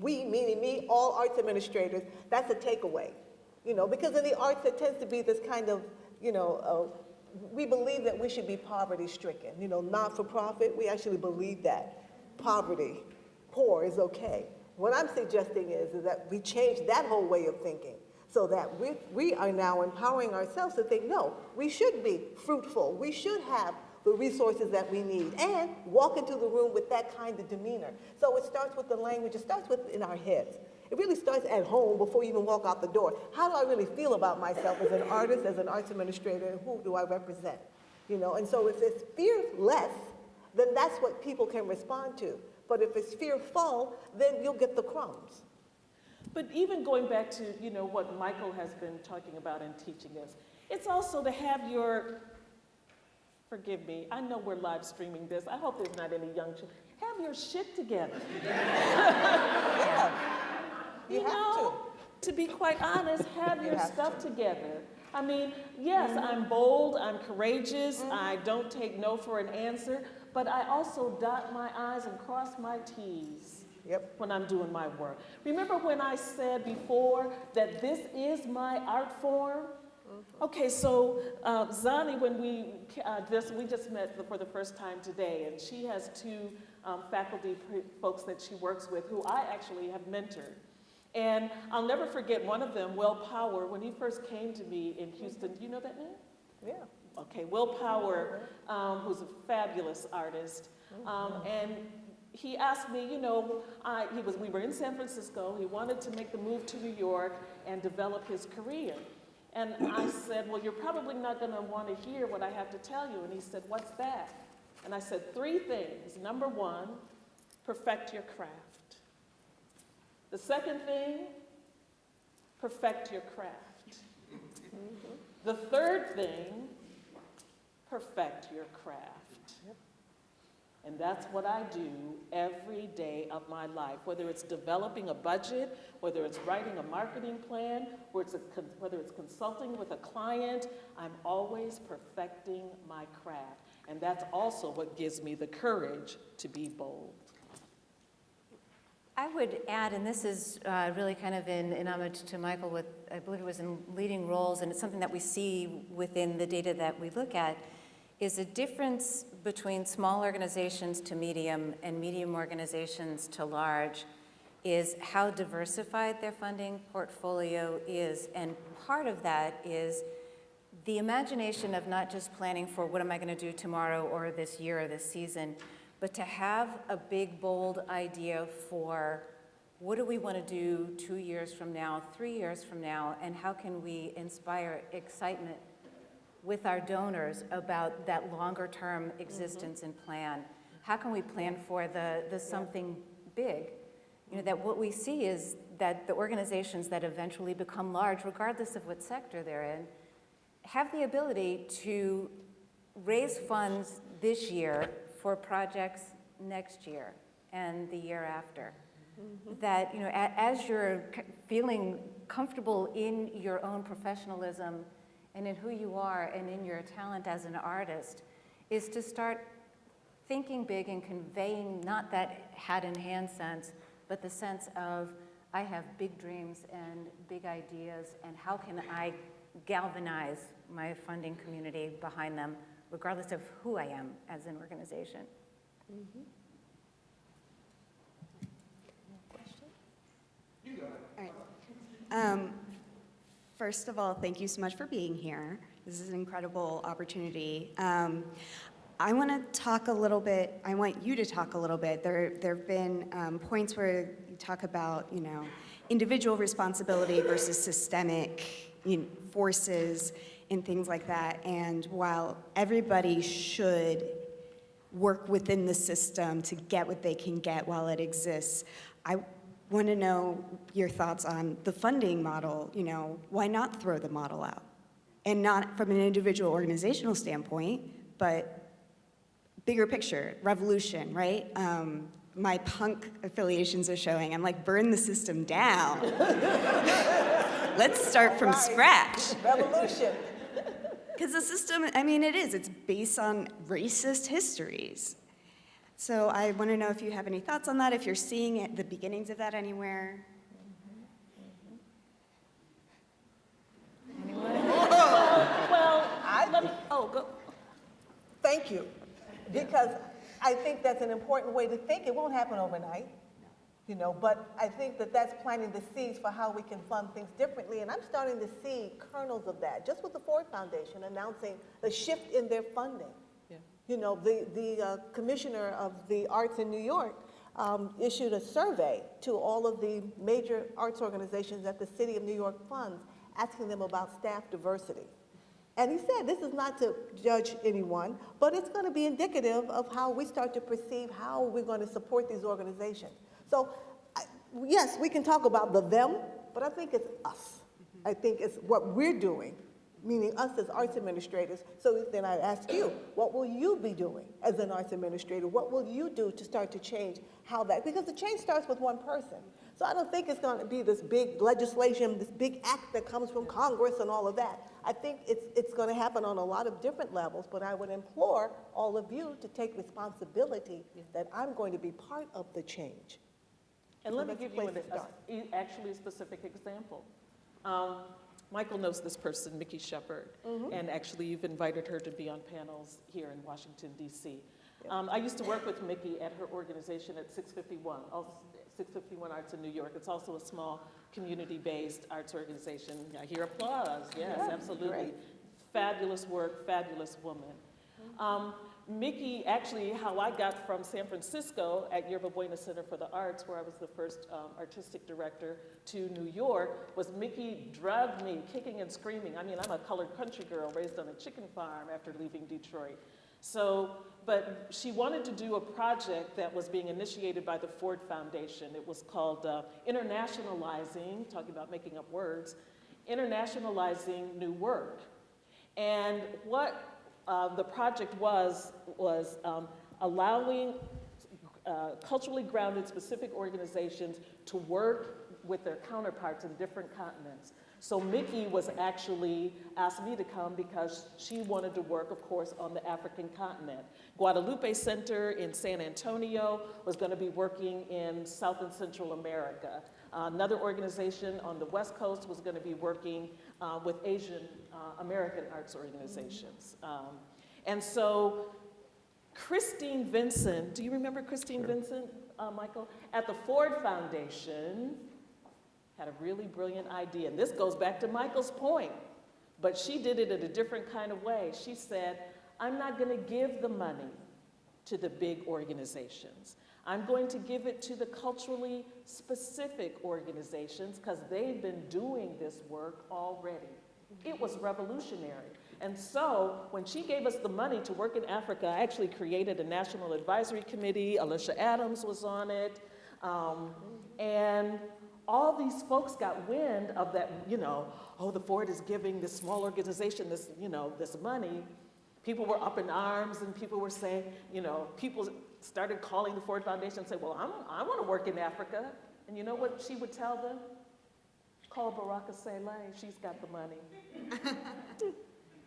meaning me, all arts administrators, that's a takeaway. Because in the arts there tends to be this kind of, we believe that we should be poverty stricken. Not for profit, we actually believe that poor is okay. What I'm suggesting is that we change that whole way of thinking so that we are now empowering ourselves to think, no, we should be fruitful. We should have the resources that we need and walk into the room with that kind of demeanor. So it starts with the language, it starts with in our heads. It really starts at home before you even walk out the door. How do I really feel about myself as an artist, as an arts administrator, and who do I represent? And so if it's fearless, then that's what people can respond to. But if it's fearful, then you'll get the crumbs. But even going back to, what Michael has been talking about and teaching us, it's also to have your, forgive me, I know we're live streaming this. I hope there's not any young children. Have your shit together. Yeah. You have to be quite honest, have your stuff together. I mean, yes, I'm bold, I'm courageous, I don't take no for an answer, but I also dot my I's and cross my T's when I'm doing my work. Remember when I said before that this is my art form? Okay, so ZANNIE, when we just met for the first time today, and she has two faculty folks that she works with who I actually have mentored. And I'll never forget one of them, Will Power, when he first came to me in Houston. Do you know that name? Yeah. Okay, Will Power, who's a fabulous artist, and he asked me, we were in San Francisco, he wanted to make the move to New York and develop his career. And I said, well, you're probably not gonna wanna hear what I have to tell you. And he said, what's that? And I said, 3 things. Number 1, perfect your craft. The second thing, perfect your craft. The third thing, perfect your craft. And that's what I do every day of my life, whether it's developing a budget, whether it's writing a marketing plan, whether it's consulting with a client, I'm always perfecting my craft. And that's also what gives me the courage to be bold. I would add, and this is really kind of in homage to Michael with, I believe it was in leading roles, and it's something that we see within the data that we look at, is a difference between small organizations to medium and medium organizations to large is how diversified their funding portfolio is. And part of that is the imagination of not just planning for what am I going to do tomorrow or this year or this season, but to have a big, bold idea for what do we want to do 2 years from now, 3 years from now, and how can we inspire excitement with our donors about that longer-term existence and plan. How can we plan for the something big? That what we see is that the organizations that eventually become large, regardless of what sector they're in, have the ability to raise funds this year for projects next year and the year after. That, as you're feeling comfortable in your own professionalism and in who you are and in your talent as an artist, is to start thinking big and conveying not that hat-in-hand sense, but the sense of, I have big dreams and big ideas, and how can I galvanize my funding community behind them, regardless of who I am as an organization. All right. First of all, thank you so much for being here. This is an incredible opportunity. I want to talk a little bit, I want you to talk a little bit. There have been points where you talk about, individual responsibility versus systemic forces and things like that. And while everybody should work within the system to get what they can get while it exists, I want to know your thoughts on the funding model. Why not throw the model out? And not from an individual organizational standpoint, but bigger picture, revolution, right? My punk affiliations are showing. I'm like, burn the system down. Let's start from scratch. Revolution. Because the system, it's based on racist histories. So I want to know if you have any thoughts on that, if you're seeing it, the beginnings of that anywhere. Go. Thank you, because I think that's an important way to think. It won't happen overnight, but I think that that's planting the seeds for how we can fund things differently, and I'm starting to see kernels of that, just with the Ford Foundation announcing the shift in their funding. The commissioner of the arts in New York issued a survey to all of the major arts organizations that the city of New York funds, asking them about staff diversity. And he said, this is not to judge anyone, but it's going to be indicative of how we start to perceive how we're going to support these organizations. So, yes, we can talk about the them, but I think it's us. I think it's what we're doing, meaning us as arts administrators. So then I ask you, what will you be doing as an arts administrator? What will you do to start to change how that, because the change starts with one person. So I don't think it's going to be this big legislation, this big act that comes from Congress and all of that. I think it's going to happen on a lot of different levels, but I would implore all of you to take responsibility that I'm going to be part of the change. And let me That's a give you place to start. actually a specific example. Michael knows this person, Mickey Shepard, and actually you've invited her to be on panels here in Washington, D.C. I used to work with Mickey at her organization at 651, 651 Arts in New York. It's also a small community-based arts organization. I hear applause, yes, absolutely. Great. Fabulous work, fabulous woman. Mickey, actually, how I got from San Francisco at Yerba Buena Center for the Arts, where I was the first artistic director, to New York, was Mickey drugged me kicking and screaming. I'm a colored country girl raised on a chicken farm after leaving Detroit. So, but she wanted to do a project that was being initiated by the Ford Foundation. It was called Internationalizing, talking about making up words, Internationalizing New Work. And what the project was allowing culturally grounded specific organizations to work with their counterparts in different continents. So Mickey was actually asked me to come because she wanted to work, of course, on the African continent. Guadalupe Center in San Antonio was going to be working in South and Central America. Another organization on the West Coast was going to be working with Asian American arts organizations. And so Christine Vincent, do you remember Christine Vincent, Michael? At the Ford Foundation, had a really brilliant idea. And this goes back to Michael's point, but she did it in a different kind of way. She said, I'm not going to give the money to the big organizations. I'm going to give it to the culturally specific organizations because they've been doing this work already. It was revolutionary. And so when she gave us the money to work in Africa, I actually created a national advisory committee. Alicia Adams was on it. And all these folks got wind of that, oh, the Ford is giving this small organization this, this money. People were up in arms and people were saying, people started calling the Ford Foundation and say, well, I want to work in Africa. And you know what she would tell them? Call BARAKA SELE, she's got the money.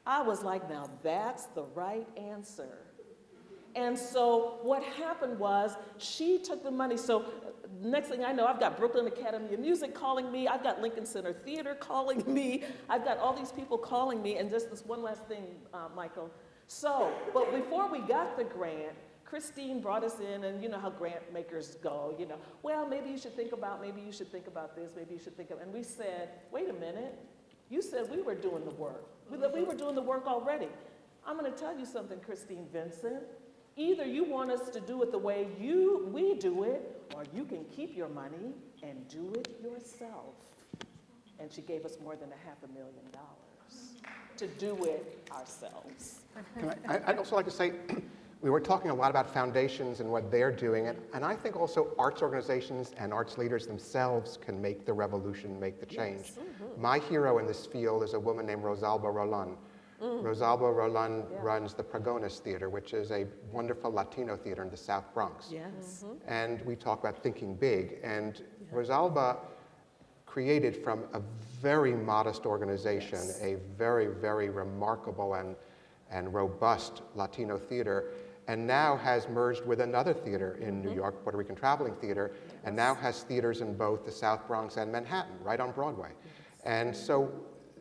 I was like, now that's the right answer. And so what happened was she took the money. So next thing I know, I've got Brooklyn Academy of Music calling me. I've got Lincoln Center Theater calling me. I've got all these people calling me. And just this one last thing, Michael. So, but before we got the grant, Christine brought us in, and you know how grant makers go, you know, well, maybe you should think about this, maybe you should think of, and we said, wait a minute, you said we were doing the work. We were doing the work already. I'm gonna tell you something, Christine Vincent. Either you want us to do it the way we do it, or you can keep your money and do it yourself. And she gave us more than $500,000 to do it ourselves. I'd also like to say, we were talking a lot about foundations and what they're doing, and I think also arts organizations and arts leaders themselves can make the revolution, make the change. Yes. Mm-hmm. My hero in this field is a woman named Rosalba Roland. Rosalba Roland runs the Pregones Theater, which is a wonderful Latino theater in the South Bronx. Yes. And we talk about thinking big, and Rosalba created from a very modest organization, a very, very remarkable and robust Latino theater, and now has merged with another theater in New York, Puerto Rican Traveling Theater, and now has theaters in both the South Bronx and Manhattan, right on Broadway. And so,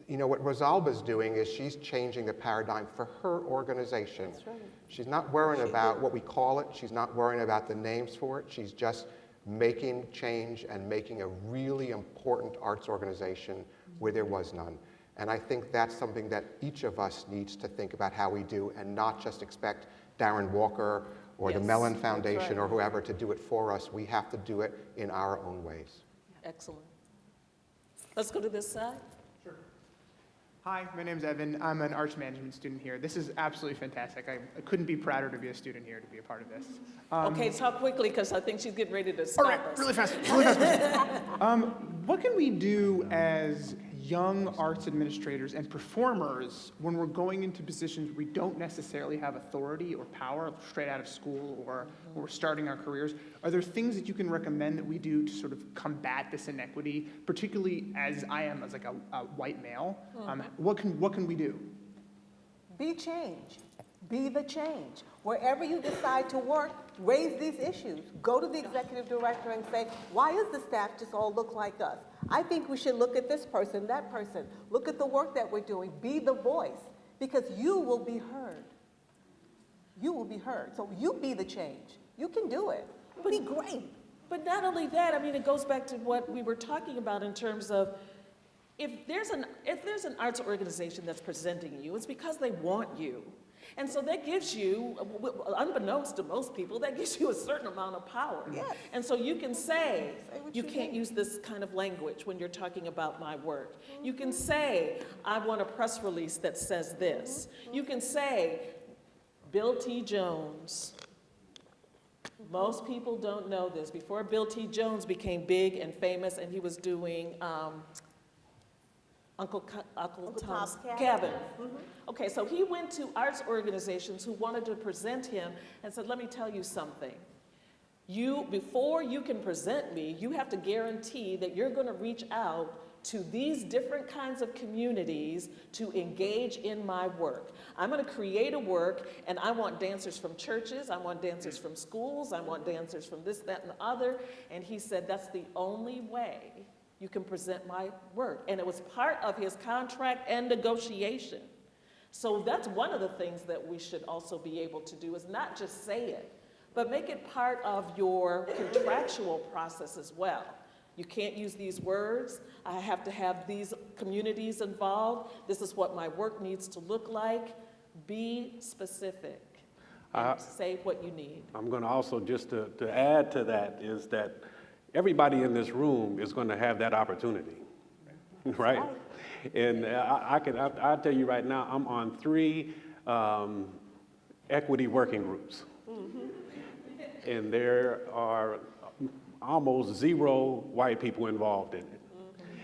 you know, what Rosalba's doing is she's changing the paradigm for her organization. That's right. She's not worrying about what we call it. She's not worrying about the names for it. She's just making change and making a really important arts organization where there was none. And I think that's something that each of us needs to think about how we do, and not just expect Darren Walker or the Mellon Foundation or whoever to do it for us. We have to do it in our own ways. Excellent. Let's go to this side. Hi, my name's Evan. I'm an arts management student here. This is absolutely fantastic. I couldn't be prouder to be a student here, to be a part of this. Okay, talk quickly, because I think she's getting ready to stop us. Really fast. What can we do as young arts administrators and performers when we're going into positions we don't necessarily have authority or power straight out of school, or when we're starting our careers? Are there things that you can recommend that we do to sort of combat this inequity, particularly as I am as like a white male? What can we do? Be change. Be the change. Wherever you decide to work, raise these issues. Go to the executive director and say, why does the staff just all look like us? I think we should look at this person, that person. Look at the work that we're doing. Be the voice, because you will be heard. You will be heard. So you be the change. You can do it. Be great. But not only that, I mean, it goes back to what we were talking about in terms of if there's an arts organization that's presenting you, it's because they want you. And so that gives you, unbeknownst to most people, that gives you a certain amount of power. Yes. And so you can say what you you can't need. use this kind of language when you're talking about my work. You can say, I want a press release that says this. You can say, Bill T. Jones. Most people don't know this. Before Bill T. Jones became big and famous, and he was doing Uncle Tom's Cabin. Okay, so he went to arts organizations who wanted to present him and said, let me tell you something. Before you can present me, you have to guarantee that you're going to reach out to these different kinds of communities to engage in my work. I'm going to create a work, and I want dancers from churches, I want dancers from schools, I want dancers from this, that, and the other. And he said, that's the only way you can present my work. And it was part of his contract and negotiation. So that's one of the things that we should also be able to do, is not just say it, but make it part of your contractual process as well. You can't use these words. I have to have these communities involved. This is what my work needs to look like. Be specific and say what you need. I'm going to also, just to add to that, is that everybody in this room is going to have that opportunity, right? And I'll tell you right now, I'm on 3 equity working groups. And there are almost 0 white people involved in it.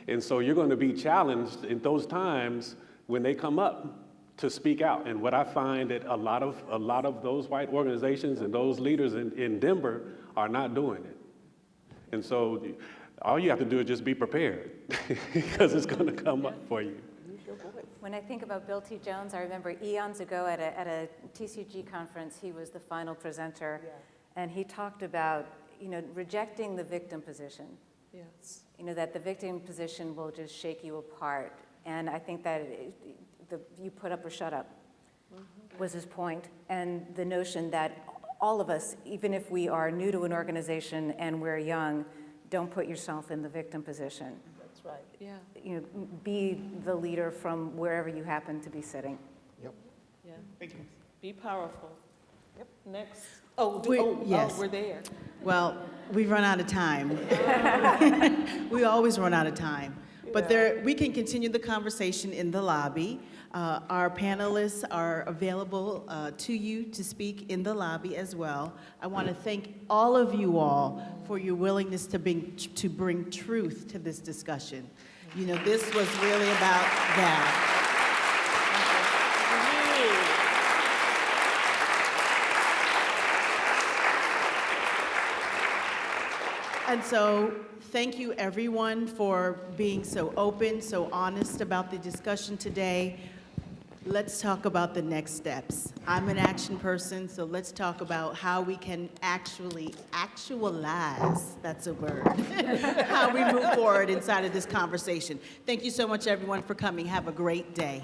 And so you're going to be challenged in those times when they come up to speak out. And what I find that a lot of those white organizations and those leaders in Denver are not doing it. And so all you have to do is just be prepared, because it's going to come up for you. When I think about Bill T. Jones, I remember eons ago at a TCG conference, he was the final presenter, and he talked about, rejecting the victim position. Yes. That the victim position will just shake you apart. And I think that you put up or shut up was his point. And the notion that all of us, even if we are new to an organization and we're young, don't put yourself in the victim position. That's right. Yeah, You know, be the leader from wherever you happen to be sitting. Yep. yeah. Thank you. Be powerful. Yep. Next. Yes. We're there. Well, we've run out of time. We always run out of time. But we can continue the conversation in the lobby. Our panelists are available to you to speak in the lobby as well. I want to thank all of you all for your willingness to bring truth to this discussion. You know, this was really about that. And so, thank you everyone for being so open, so honest about the discussion today. Let's talk about the next steps. I'm an action person, so let's talk about how we can actually actualize, that's a word, how we move forward inside of this conversation. Thank you so much everyone for coming. Have a great day.